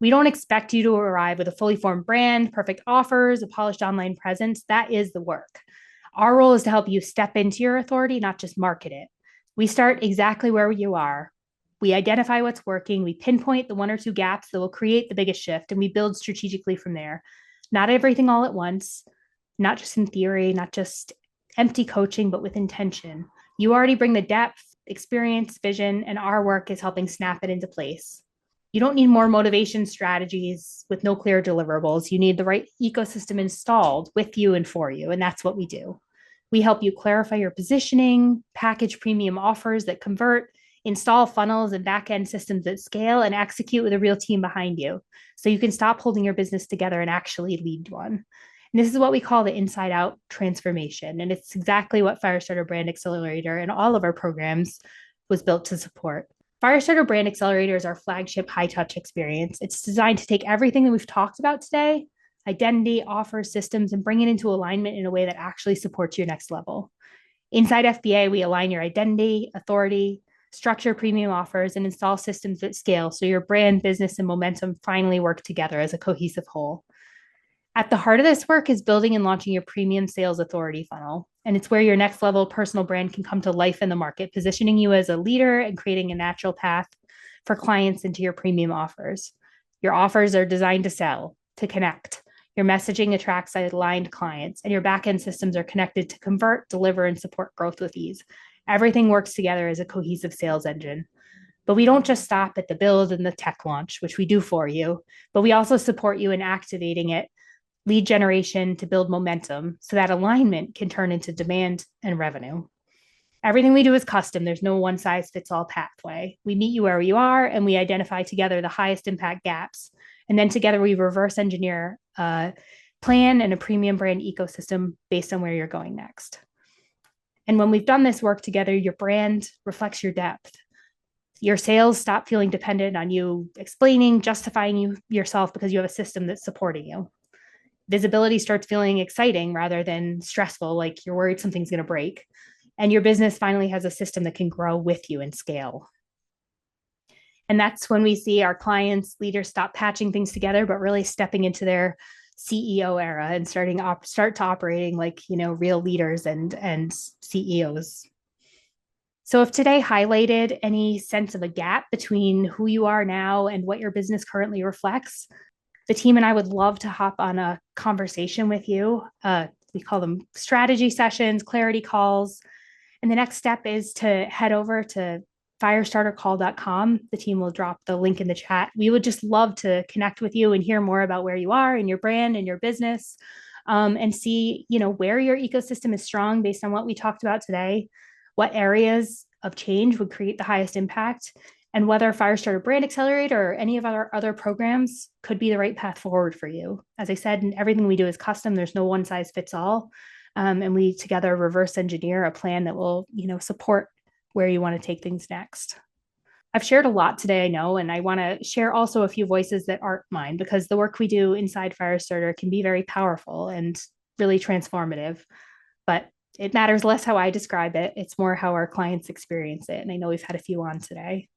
We don't expect you to arrive with a fully formed brand, perfect offers, a polished online presence. That is the work. Our role is to help you step into your authority, not just market it. We start exactly where you are. We identify what's working. We pinpoint the one or two gaps that will create the biggest shift, and we build strategically from there. Not everything all at once, not just in theory, not just empty coaching, but with intention. You already bring the depth, experience, vision, and our work is helping snap it into place. You don't need more motivation strategies with no clear deliverables. You need the right ecosystem installed with you and for you. And that's what we do. We help you clarify your positioning, package premium offers that convert, install funnels and back-end systems that scale, and execute with a real team behind you. So you can stop holding your business together and actually lead one. And this is what we call the inside out transformation. And it's exactly what Firestarter Brand Accelerator and all of our programs was built to support. Firestarter Brand Accelerator is our flagship high touch experience. It's designed to take everything that we've talked about today, identity, offers, systems, and bring it into alignment in a way that actually supports your next level. Inside FBA, we align your identity, authority, structure premium offers, and install systems that scale so your brand, business, and momentum finally work together as a cohesive whole. At the heart of this work is building and launching your premium sales authority funnel. And it's where your next level personal brand can come to life in the market, positioning you as a leader and creating a natural path for clients into your premium offers. Your offers are designed to sell, to connect. Your messaging attracts aligned clients, and your backend systems are connected to convert, deliver, and support growth with ease. Everything works together as a cohesive sales engine. But we don't just stop at the build and the tech launch, which we do for you, but we also support you in activating it, lead generation to build momentum so that alignment can turn into demand and revenue. Everything we do is custom. There's no one size fits all pathway. We meet you where you are and we identify together the highest impact gaps. And then together we reverse engineer a plan and a premium brand ecosystem based on where you're going next. And when we've done this work together, your brand reflects your depth. Your sales stop feeling dependent on you explaining, justifying yourself because you have a system that's supporting you. Visibility starts feeling exciting rather than stressful, like you're worried something's going to break. And your business finally has a system that can grow with you and scale. And that's when we see our clients, leaders stop patching things together, but really stepping into their CEO era and start to operating like, real leaders and CEOs. So if today highlighted any sense of a gap between who you are now and what your business currently reflects, the team and I would love to hop on a conversation with you. We call them strategy sessions, clarity calls. And the next step is to head over to firestartercall.com. The team will drop the link in the chat. We would just love to connect with you and hear more about where you are and your brand and your business, and see, where your ecosystem is strong based on what we talked about today, what areas of change would create the highest impact, and whether Firestarter Brand Accelerator or any of our other programs could be the right path forward for you. As I said, everything we do is custom. There's no one size fits all. And we together reverse engineer a plan that will, support where you want to take things next. I've shared a lot today, I know, and I want to share also a few voices that aren't mine, because the work we do inside Firestarter can be very powerful and really transformative. But it matters less how I describe it. It's more how our clients experience it. And I know we've had a few on today.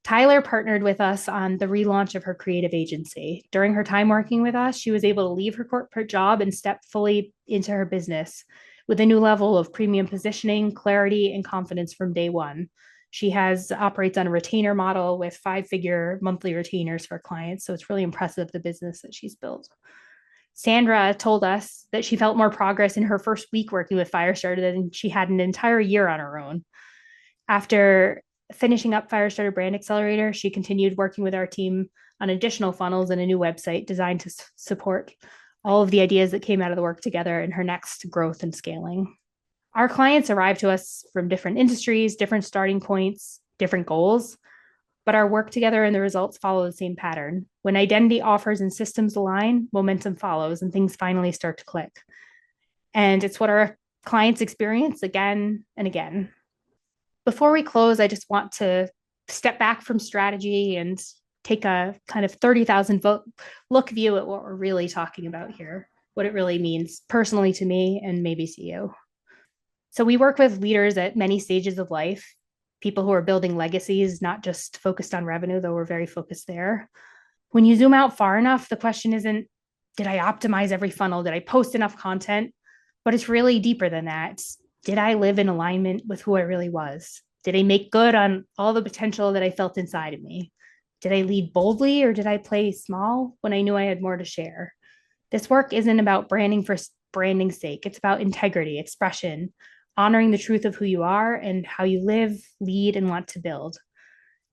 Tyler partnered with us on the relaunch of her creative agency. During her time working with us, she was able to leave her corporate job and step fully into her business with a new level of premium positioning, clarity, and confidence from day one. She operates on a retainer model with 5-figure monthly retainers for clients. So it's really impressive, the business that she's built. Sandra told us that she felt more progress in her first week working with Firestarter than she had an entire year on her own. After finishing up Firestarter Brand Accelerator, she continued working with our team on additional funnels and a new website designed to support all of the ideas that came out of the work together in her next growth and scaling. Our clients arrive to us from different industries, different starting points, different goals, but our work together and the results follow the same pattern. When identity, offers, and systems align, momentum follows and things finally start to click. And it's what our clients experience again and again. Before we close, I just want to step back from strategy and take a kind of 30,000 look view at what we're really talking about here, what it really means personally to me and maybe to you. So we work with leaders at many stages of life, people who are building legacies, not just focused on revenue, though we're very focused there. When you zoom out far enough, the question isn't, did I optimize every funnel? Did I post enough content? But it's really deeper than that. Did I live in alignment with who I really was? Did I make good on all the potential that I felt inside of me? Did I lead boldly, or did I play small when I knew I had more to share? This work isn't about branding for branding's sake. It's about integrity, expression, honoring the truth of who you are and how you live, lead, and want to build.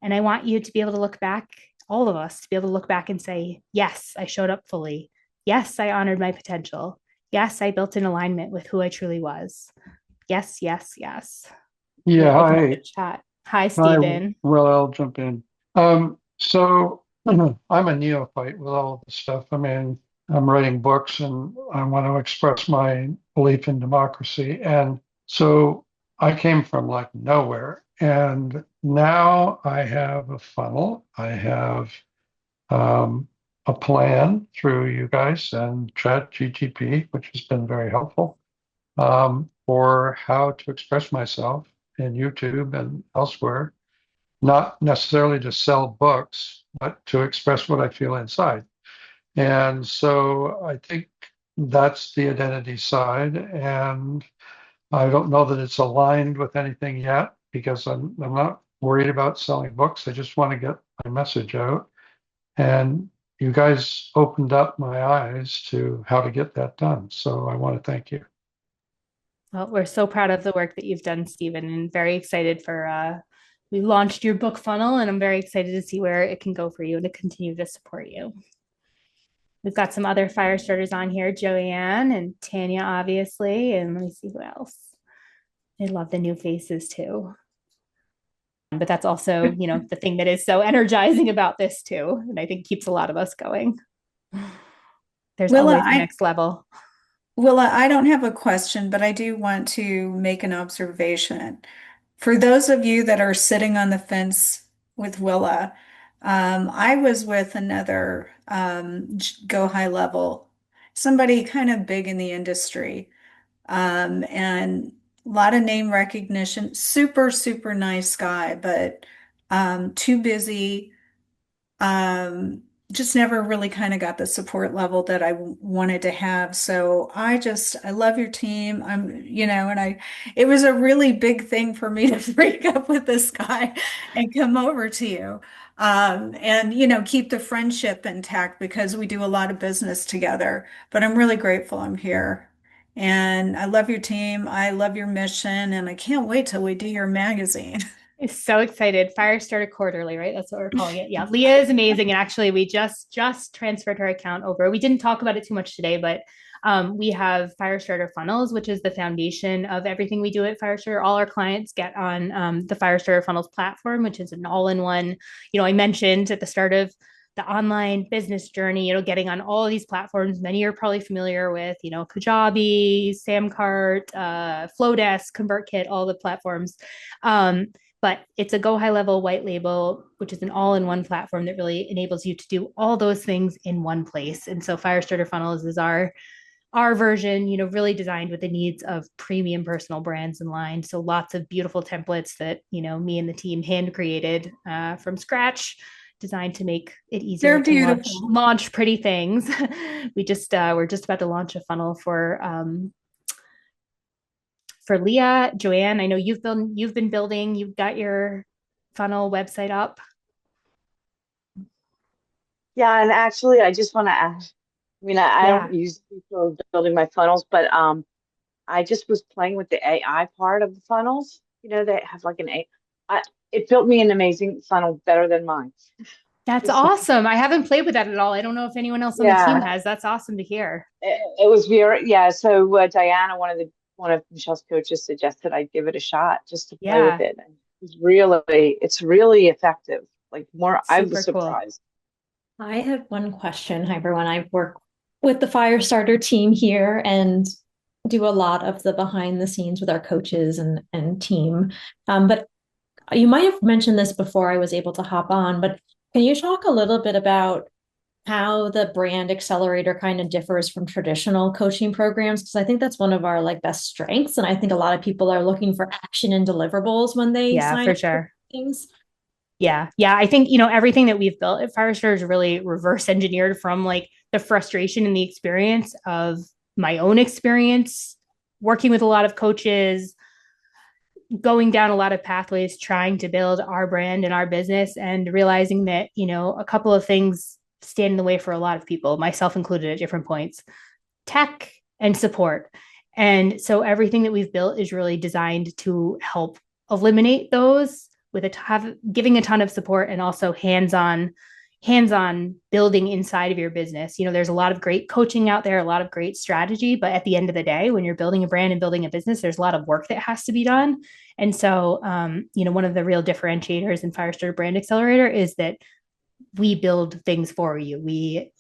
And I want you to be able to look back, all of us, to be able to look back and say, yes, I showed up fully. Yes, I honored my potential. Yes, I built in alignment with who I truly was. Yes, yes, yes. Yeah, We'll open up the hi. chat. Hi, Hi. Stephen. Well, I'll jump in. So I'm a neophyte with all this stuff. I mean, I'm writing books and I want to express my belief in democracy. And so I came from like nowhere. And now I have a funnel. I have a plan through you guys and ChatGTP, which has been very helpful, for how to express myself in YouTube and elsewhere, not necessarily to sell books, but to express what I feel inside. And so I think that's the identity side. And I don't know that it's aligned with anything yet because I'm not worried about selling books. I just want to get my message out. And you guys opened up my eyes to how to get that done. So I want to thank you. Well, we're so proud of the work that you've done, Stephen, and very excited for we launched your book funnel, and I'm very excited to see where it can go for you and to continue to support you. We've got some other fire starters on here, Joanne and Tanya, obviously, and let me see who else. I love the new faces too. But that's also, the thing that is so energizing about this too, and I think keeps a lot of us going. There's Willa, always the next level. Willa, I don't have a question, but I do want to make an observation. For those of you that are sitting on the fence with Willa, I was with another go high level, somebody kind of big in the industry, and a lot of name recognition, super, super nice guy, but too busy, just never really kind of got the support level that I wanted to have. So I love your team. It was a really big thing for me to break up with this guy and come over to you. And, keep the friendship intact because we do a lot of business together. But I'm really grateful I'm here. And I love your team. I love your mission. And I can't wait till we do your magazine. So excited. Firestarter Quarterly, right? That's what we're calling it. Yeah. Leah is amazing. And actually we just transferred her account over. We didn't talk about it too much today, but we have Firestarter Funnels, which is the foundation of everything we do at Firestarter. All our clients get on the Firestarter Funnels platform, which is an all-in-one. I mentioned at the start of the online business journey, getting on all of these platforms. Many you're probably familiar with, Kajabi, Samcart, Flowdesk, ConvertKit, all the platforms. But it's a go high level white label, which is an all in one platform that really enables you to do all those things in one place. And so Firestarter Funnels is our version, really designed with the needs of premium personal brands in line. So lots of beautiful templates that, me and the team hand created from scratch, designed to make it easier They're to beautiful. launch pretty things. We're just about to launch a funnel for Leah. Joanne, I know you've been building, you've got your funnel website up. Yeah, and actually, I just want to ask. I mean, I Yeah, don't use people building my funnels, but I just was playing with the AI part of the funnels. They have like an A. I, it built me an amazing funnel better than mine. that's Just awesome. I haven't played with that at all. I don't know if anyone else on the team yeah, has. That's awesome to hear. it was very yeah. So Diana, one of Michelle's coaches, suggested I give it a shot just to play with Yeah, it. And it's really effective. Like more, I was super cool. surprised. I have one question. Hi, everyone. I work with the Firestarter team here and do a lot of the behind the scenes with our coaches and team. But you might have mentioned this before I was able to hop on, but can you talk a little bit about how the brand accelerator kind of differs from traditional coaching programs? Because I think that's one of our like best strengths. And I think a lot of people are looking for action and deliverables when they Yeah, sign for up for sure. things. Yeah. Yeah. I think, everything that we've built at Firestar is really reverse engineered from like the frustration and the experience of my own experience working with a lot of coaches, going down a lot of pathways, trying to build our brand and our business and realizing that, a couple of things stand in the way for a lot of people, myself included at different points: tech and support. And so everything that we've built is really designed to help eliminate those with giving a ton of support and also hands-on building inside of your business. There's a lot of great coaching out there, a lot of great strategy, but at the end of the day, when you're building a brand and building a business, there's a lot of work that has to be done. And so, one of the real differentiators in Firestarter Brand Accelerator is that we build things for you. We,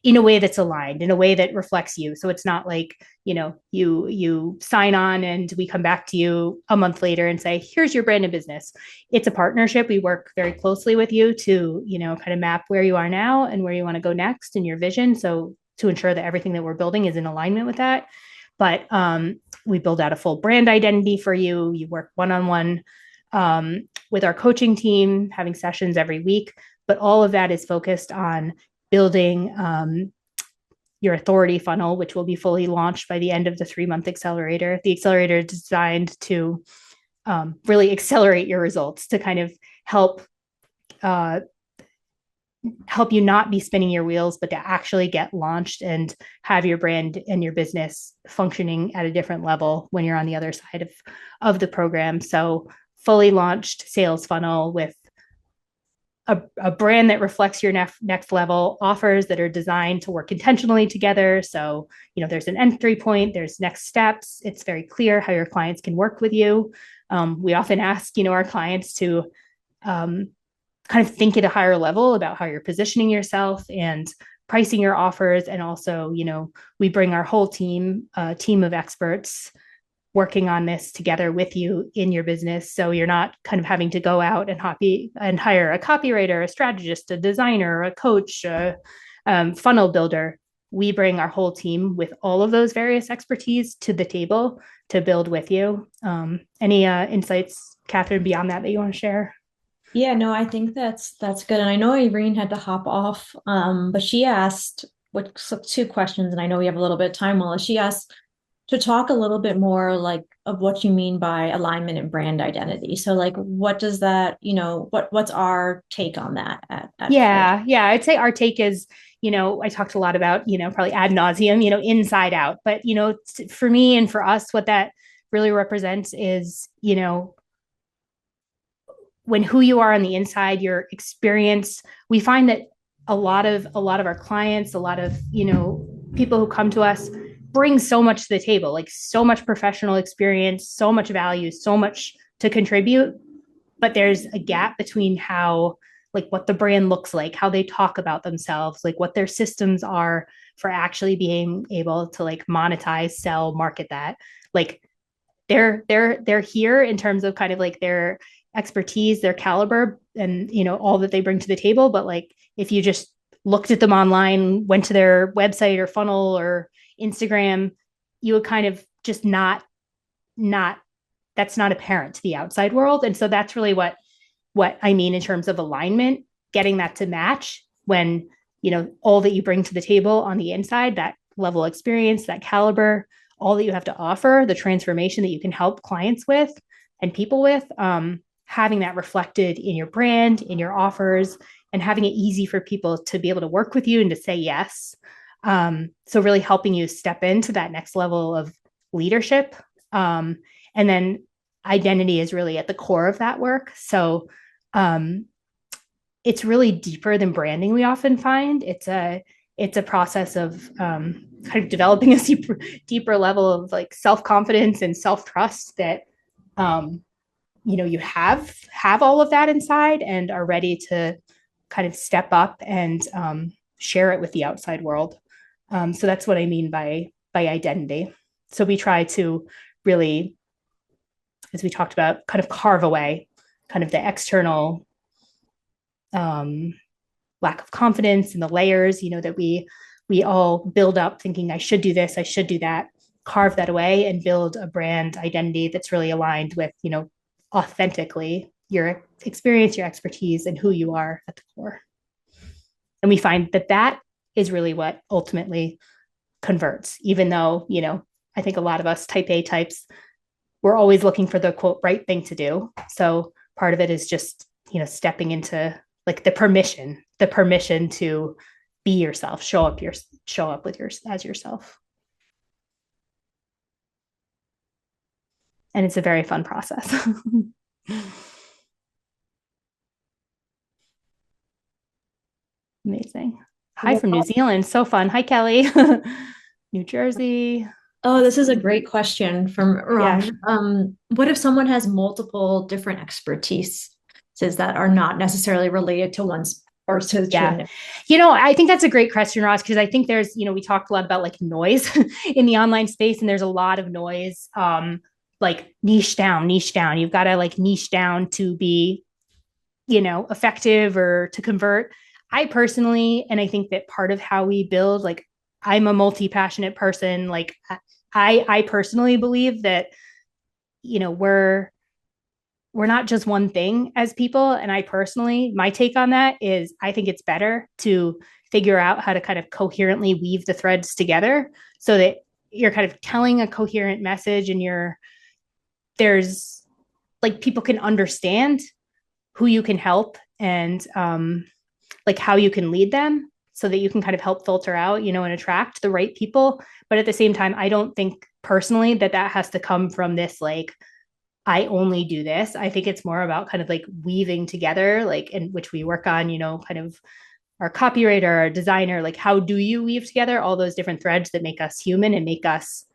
in a way that's aligned, in a way that reflects you. So it's not like, you sign on and we come back to you a month later and say, here's your brand of business. It's a partnership. We work very closely with you to, kind of map where you are now and where you want to go next in your vision. So to ensure that everything that we're building is in alignment with that. But we build out a full brand identity for you. You work one-on-one with our coaching team, having sessions every week. But all of that is focused on building your authority funnel, which will be fully launched by the end of the 3-month accelerator. The accelerator is designed to really accelerate your results, to kind of help you not be spinning your wheels, but to actually get launched and have your brand and your business functioning at a different level when you're on the other side of the program. So fully launched sales funnel with a brand that reflects your next level, offers that are designed to work intentionally together. So, there's an entry point, there's next steps. It's very clear how your clients can work with you. We often ask, our clients to kind of think at a higher level about how you're positioning yourself and pricing your offers. And also, we bring our whole team, a team of experts working on this together with you in your business. So you're not kind of having to go out and hire a copywriter, a strategist, a designer, a coach, a funnel builder. We bring our whole team with all of those various expertise to the table to build with you. Any insights, Catherine, beyond that you want to share? Yeah, no, I think that's good. And I know Irene had to hop off, but she asked what so two questions, and I know we have a little bit of time, Willa. She asked to talk a little bit more like of what you mean by alignment and brand identity. So like what does that, what's our take on that at Fire? Yeah, I'd say our take is, I talked a lot about, probably ad nauseum, inside out. But, for me and for us, what that really represents is, when who you are on the inside, your experience. We find that a lot of our clients, a lot of, people who come to us bring so much to the table, like so much professional experience, so much value, so much to contribute. But there's a gap between how, like, what the brand looks like, how they talk about themselves, like what their systems are for actually being able to like monetize, sell, market that. Like they're here in terms of kind of like their expertise, their caliber, and all that they bring to the table. But like if you just looked at them online, went to their website or funnel or Instagram, you would kind of just not that's not apparent to the outside world. And so that's really what I mean in terms of alignment, getting that to match when, all that you bring to the table on the inside, that level of experience, that caliber, all that you have to offer, the transformation that you can help clients with and people with, having that reflected in your brand, in your offers, and having it easy for people to be able to work with you and to say yes. So really helping you step into that next level of leadership. And then identity is really at the core of that work. So um, it's really deeper than branding. We often find it's a process of kind of developing a deeper level of like self-confidence and self-trust that um, you have all of that inside and are ready to kind of step up and share it with the outside world. So that's what I mean by identity. So we try to really, as we talked about, kind of carve away kind of the external um, lack of confidence and the layers, that we all build up thinking I should do this, I should do that, carve that away and build a brand identity that's really aligned with, authentically your experience, your expertise, and who you are at the core. And we find that that is really what ultimately converts, even though, I think a lot of us type A types, we're always looking for the quote right thing to do. So part of it is just, stepping into like the permission to be yourself, show up with as yourself. And it's a very fun process. Amazing. Hi from New Zealand. So fun. Hi, Kelly. New Jersey. Oh, this is a great question from Ron. Yeah. What if someone has multiple different expertise that are not necessarily related to one's or to I think that's a great question, Ross, because I think there's, we talked a lot about like noise in the online space, and there's a lot of noise, like niche down. You've got to like niche down to be, effective or to convert. I personally, and I think that part of how we build, like, I'm a multi-passionate person. Like, I personally believe that, we're not just one thing as people. And I personally, my take on that is I think it's better to figure out how to kind of coherently weave the threads together so that you're kind of telling a coherent message and there's like people can understand who you can help and like how you can lead them so that you can kind of help filter out, and attract the right people. But at the same time, I don't think personally that has to come from this like I only do this. I think it's more about kind of like weaving together, like in which we work on, kind of our copywriter, our designer, like how do you weave together all those different threads that make us human and make us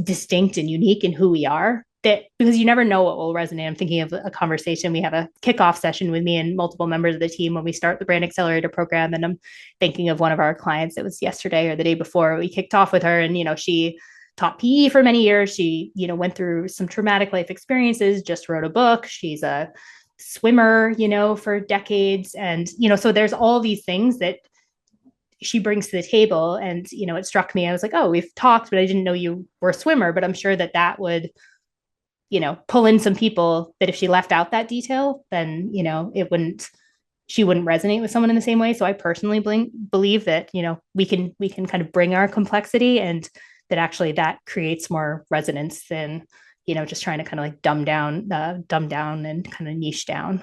distinct and unique in who we are, that because you never know what will resonate. I'm thinking of a conversation. We have a kickoff session with me and multiple members of the team when we start the brand accelerator program. And I'm thinking of one of our clients. It was yesterday or the day before we kicked off with her, and she taught PE for many years. She went through some traumatic life experiences, just wrote a book. She's a swimmer, for decades. And so there's all these things that she brings to the table. And it struck me, I was like, oh, we've talked, but I didn't know you were a swimmer. But I'm sure that would pull in some people that if she left out that detail, then, she wouldn't resonate with someone in the same way. So I personally believe that, we can kind of bring our complexity, and that actually that creates more resonance than, just trying to kind of like dumb down and kind of niche down.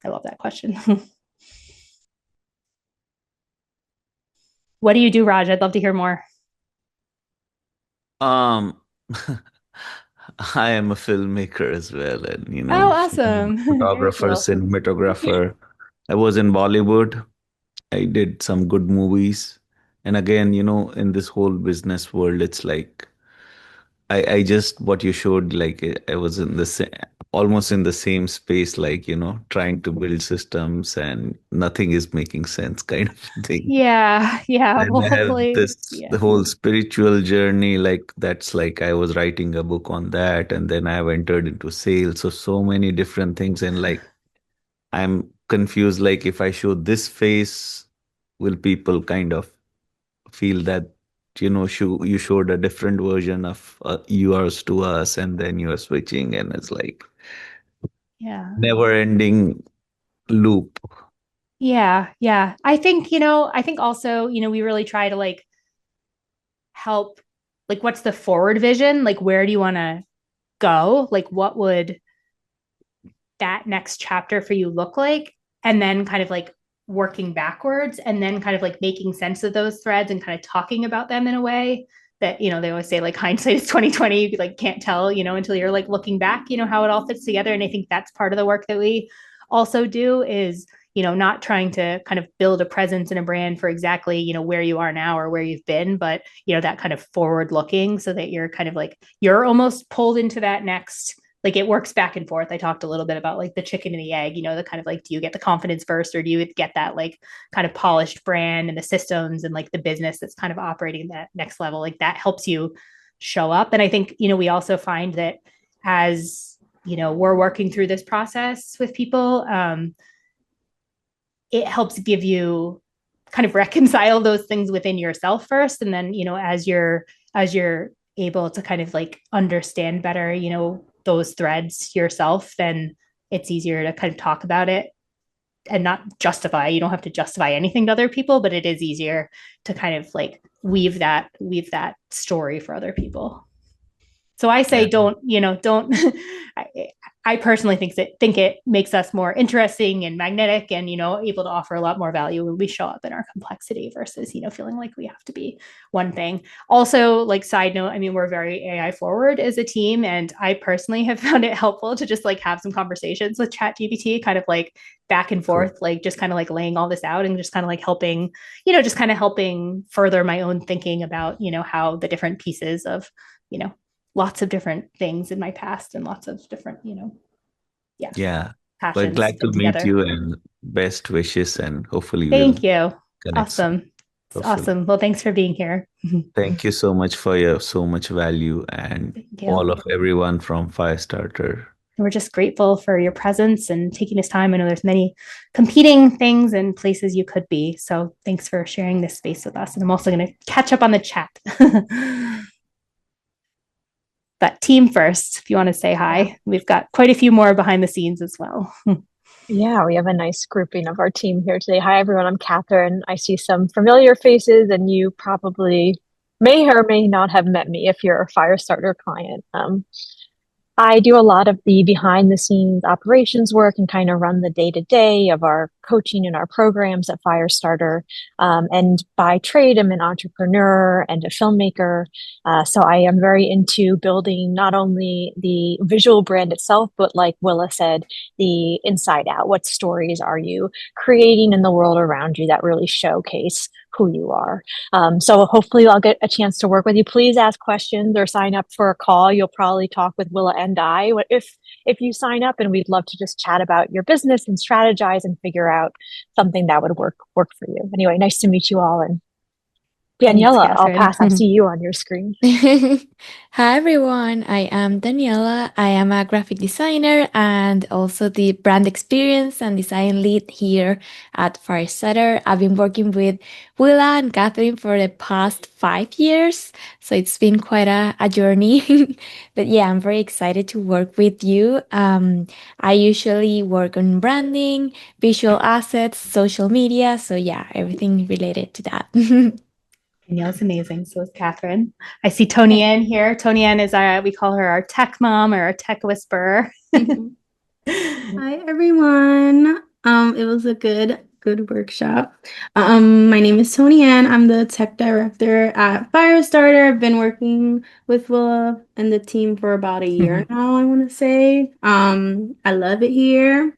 I love that question. What do you do, Raj? I'd love to hear more. Um, I am a filmmaker as well, and Oh, awesome. Very photographer, cool. cinematographer. I was in Bollywood. I did some good movies. And again, in this whole business world, it's like I just what you showed, like I was in the same, almost in the same space, like, trying to build systems and nothing is making sense kind of thing. Yeah, yeah. Then Well, I have hopefully, this yeah. the whole spiritual journey, like that's like I was writing a book on that, and then I've entered into sales. So many different things, and like I'm confused. Like if I show this face, will people kind of feel that you showed a different version of yours to us, and then you are switching, and it's like Yeah. never ending loop. Yeah, yeah. I think also, we really try to like help, like, what's the forward vision? Like, where do you want to go? Like, what would that next chapter for you look like? And then kind of like working backwards, and then kind of like making sense of those threads and kind of talking about them in a way that, they always say like hindsight is 2020. You like can't tell, until you're like looking back, how it all fits together. And I think that's part of the work that we also do is, not trying to kind of build a presence and a brand for exactly, where you are now or where you've been, but, that kind of forward looking, so that you're kind of like, you're almost pulled into that next, like, it works back and forth. I talked a little bit about like the chicken and the egg, the kind of like, do you get the confidence first, or do you get that like kind of polished brand and the systems and like the business that's kind of operating that next level? Like that helps you show up. And I think, we also find that as, we're working through this process with people, it helps give you kind of reconcile those things within yourself first. And then, as you're able to kind of like understand better, those threads yourself, then it's easier to kind of talk about it and not justify. You don't have to justify anything to other people, but it is easier to kind of like weave that story for other people. So I say, Yeah. don't. I personally think it makes us more interesting and magnetic, and able to offer a lot more value when we show up in our complexity versus feeling like we have to be one thing. Also, like, side note, I mean, we're very AI forward as a team, and I personally have found it helpful to just like have some conversations with ChatGPT, kind of like back and Cool. forth, like just kind of like laying all this out and just kind of like helping, just kind of helping further my own thinking about how the different pieces of you know lots of different things in my past and lots of different, yeah, Yeah. But passions glad to fit meet together. you, and best wishes, and hopefully we'll Thank you. connect soon. Awesome. It's Hopefully. awesome. Well, thanks for being here. Thank you so much for your so much value, and Thank you. all of everyone from Firestarter. We're just grateful for your presence and taking this time. I know there's many competing things and places you could be. So thanks for sharing this space with us. And I'm also going to catch up on the chat. But team first, if you want to say hi. Yeah. We've got quite a few more behind the scenes as well. Yeah, we have a nice grouping of our team here today. Hi, everyone. I'm Catherine. I see some familiar faces, and you probably may or may not have met me if you're a Firestarter client. I do a lot of the behind the scenes operations work and kind of run the day to day of our coaching and our programs at Firestarter. And by trade, I'm an entrepreneur and a filmmaker. So I am very into building not only the visual brand itself, but like Willa said, the inside out. What stories are you creating in the world around you that really showcase who you are? So hopefully I'll get a chance to work with you. Please ask questions or sign up for a call. You'll probably talk with Willa and I if you sign up, and we'd love to just chat about your business and strategize and figure out something that would work for you. Anyway, nice to meet you all, and Thanks, Daniela, I'll Catherine. pass. I see you on your screen. Hi everyone, I am Daniela. I am a graphic designer and also the brand experience and design lead here at Firestarter. I've been working with Willa and Catherine for the past 5 years, so it's been quite a journey. But yeah, I'm very excited to work with you. I usually work on branding, visual assets, social media, so yeah, everything related to that. Danielle's amazing. So is Catherine. I see Tony Ann here. Tony Ann is we call her our tech mom or our tech whisperer. Hi everyone. It was a good workshop. My name is Tony Ann. I'm the tech director at Firestarter. I've been working with Willa and the team for about a year now, I want to say. I love it here.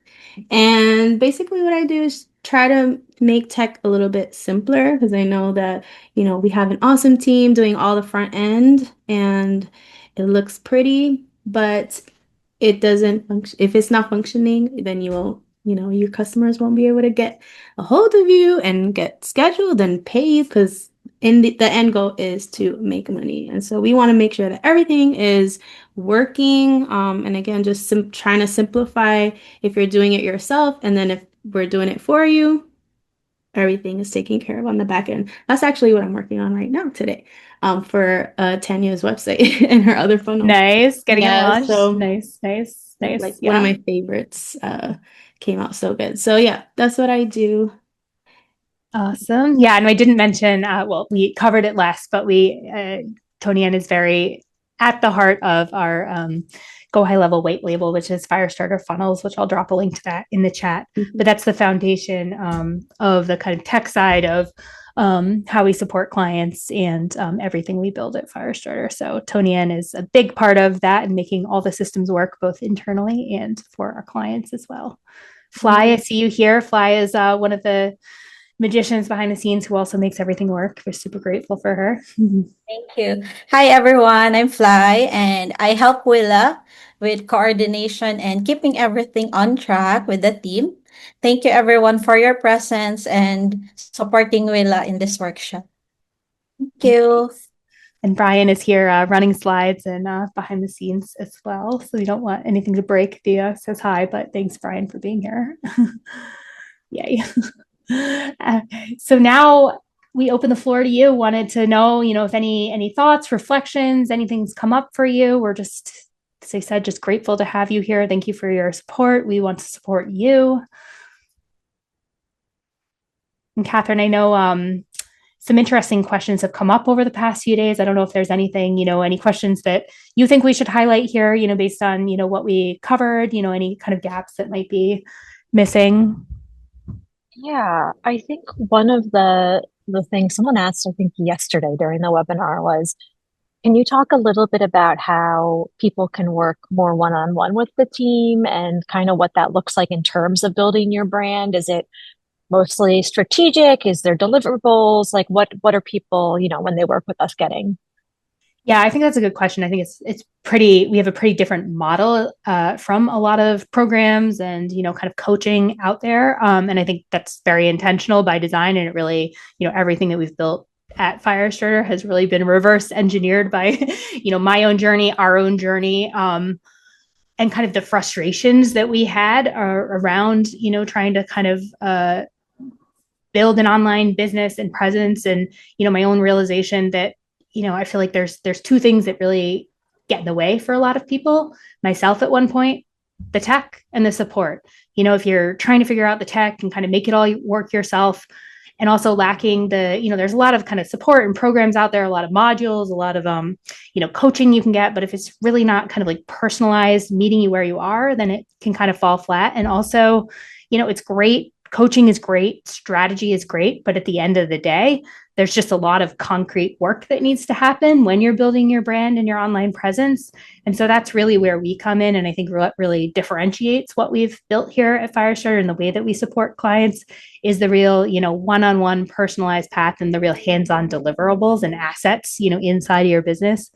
And basically what I do is try to make tech a little bit simpler because I know that, we have an awesome team doing all the front end and it looks pretty, but it doesn't function. If it's not functioning, then you won't, your customers won't be able to get a hold of you and get scheduled and paid because the end goal is to make money. And so we want to make sure that everything is working. And again, just trying to simplify if you're doing it yourself. And then if we're doing it for you, everything is taken care of on the back end. That's actually what I'm working on right now today, for Tanya's website and her other funnel. Nice. Getting it launched. So nice. like one of my favorites came out so good. So yeah, that's what I do. Awesome. Yeah, and I didn't mention, well, we covered it less, but Tony Ann is very at the heart of our Go High Level White Label, which is Firestarter Funnels, which I'll drop a link to that in the chat. But that's the foundation of the kind of tech side of how we support clients and everything we build at Firestarter. So Tony Ann is a big part of that and making all the systems work both internally and for our clients as well. Fly, I see you here. Fly is one of the magicians behind the scenes who also makes everything work. We're super grateful for her. Thank you. Hi, everyone. I'm Fly, and I help Willa with coordination and keeping everything on track with the team. Thank you, everyone, for your presence and supporting Willa in this workshop. Thank you. And Brian is here running slides and behind the scenes as well. So we don't want anything to break. Dia says hi, but thanks, Brian, for being here. Yay. So now we open the floor to you. Wanted to know, if any thoughts, reflections, anything's come up for you. We're just, as I said, just grateful to have you here. Thank you for your support. We want to support you. And Catherine, I know some interesting questions have come up over the past few days. I don't know if there's anything, any questions that you think we should highlight here, based on, what we covered, any kind of gaps that might be missing. Yeah, I think one of the things someone asked, I think yesterday during the webinar was, can you talk a little bit about how people can work more one-on-one with the team and kind of what that looks like in terms of building your brand? Is it mostly strategic? Is there deliverables? Like what are people, when they work with us getting? Yeah, I think that's a good question. I think we have a pretty different model from a lot of programs and, kind of coaching out there. And I think that's very intentional by design. And it really, everything that we've built at Firestarter has really been reverse engineered by, my own journey, our own journey, and kind of the frustrations that we had around, trying to kind of build an online business and presence and, my own realization that, I feel like there's two things that really get in the way for a lot of people, myself at one point, the tech and the support. If you're trying to figure out the tech and kind of make it all work yourself and also lacking there's a lot of kind of support and programs out there, a lot of modules, a lot of, coaching you can get, but if it's really not kind of like personalized, meeting you where you are, then it can kind of fall flat. And also, it's great. Coaching is great. Strategy is great. But at the end of the day, there's just a lot of concrete work that needs to happen when you're building your brand and your online presence. And so that's really where we come in. And I think what really differentiates what we've built here at Firestarter and the way that we support clients is the real, one-on-one personalized path and the real hands-on deliverables and assets, inside of your business.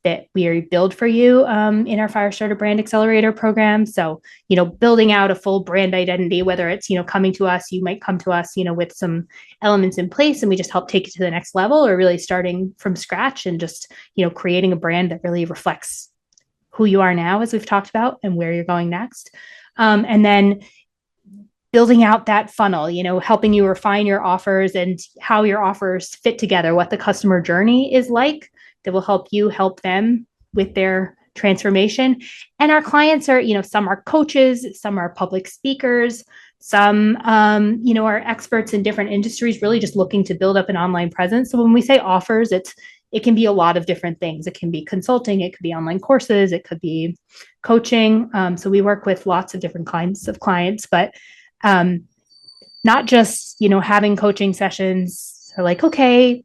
that we build for you in our Firestarter Brand Accelerator program. So, building out a full brand identity, whether it's, coming to us, you might come to us, with some elements in place and we just help take it to the next level, or really starting from scratch and just, creating a brand that really reflects who you are now, as we've talked about, and where you're going next. And then building out that funnel, helping you refine your offers and how your offers fit together, what the customer journey is like that will help you help them with their transformation. And our clients are, some are coaches, some are public speakers, some, are experts in different industries, really just looking to build up an online presence. So when we say offers, it can be a lot of different things. It can be consulting, it could be online courses, it could be coaching. So we work with lots of different kinds of clients, but not just, having coaching sessions are like, okay,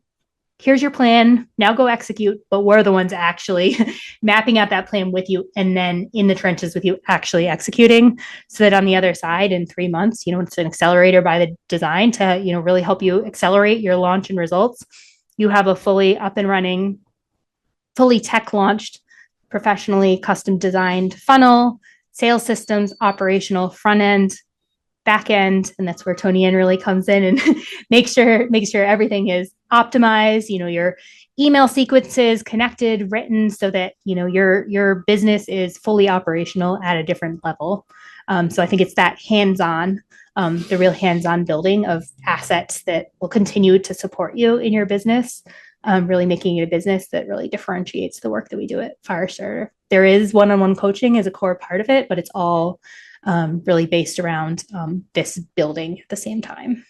here's your plan, now go execute, but we're the ones actually mapping out that plan with you and then in the trenches with you actually executing, so that on the other side in 3 months, it's an accelerator by the design to, really help you accelerate your launch and results. You have a fully up and running, fully tech launched, professionally custom designed funnel, sales systems, operational front end, back end, and that's where Tony Ann really comes in and make sure everything is optimized, your email sequences connected, written, so that your business is fully operational at a different level. So I think it's that hands-on, the real hands-on building of assets that will continue to support you in your business, really making it a business that really differentiates the work that we do at Firestarter. There is one-on-one coaching as a core part of it, but it's all really based around this building at the same time.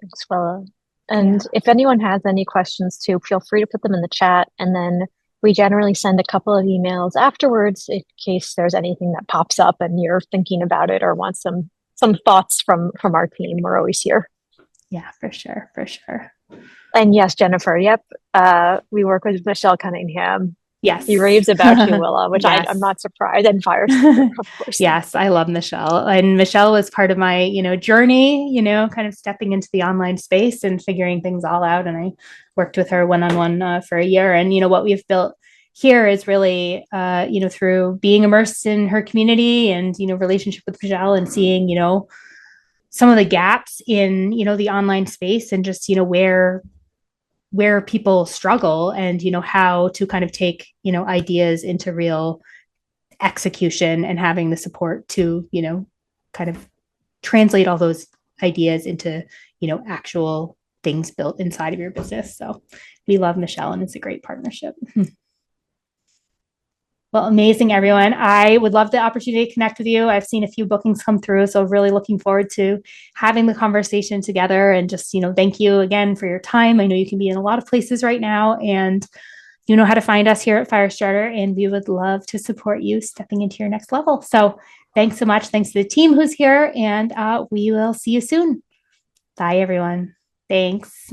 Thanks, Willa. And if anyone has any questions too, feel free to put them in the chat. And then we generally send a couple of emails afterwards in case there's anything that pops up and you're thinking about it or want some thoughts from our team. We're always here. Yeah, for sure. And yes, Jennifer, yep. We work with Michelle Cunningham. Yes. He raves about you, Willa, which yes. I'm not surprised. And Firestarter, of course. Yes, I love Michelle. And Michelle was part of my, journey, kind of stepping into the online space and figuring things all out. And I worked with her one-on-one for a year. And, what we've built here is really, through being immersed in her community and, relationship with Michelle and seeing, some of the gaps in, the online space and just, where people struggle and, how to kind of take, ideas into real execution and having the support to, kind of translate all those ideas into, actual things built inside of your business. So we love Michelle and it's a great partnership. Well, amazing, everyone. I would love the opportunity to connect with you. I've seen a few bookings come through, so really looking forward to having the conversation together and just, thank you again for your time. I know you can be in a lot of places right now and you know how to find us here at Firestarter, and we would love to support you stepping into your next level. So thanks so much. Thanks to the team who's here, and we will see you soon. Bye, everyone. Thanks.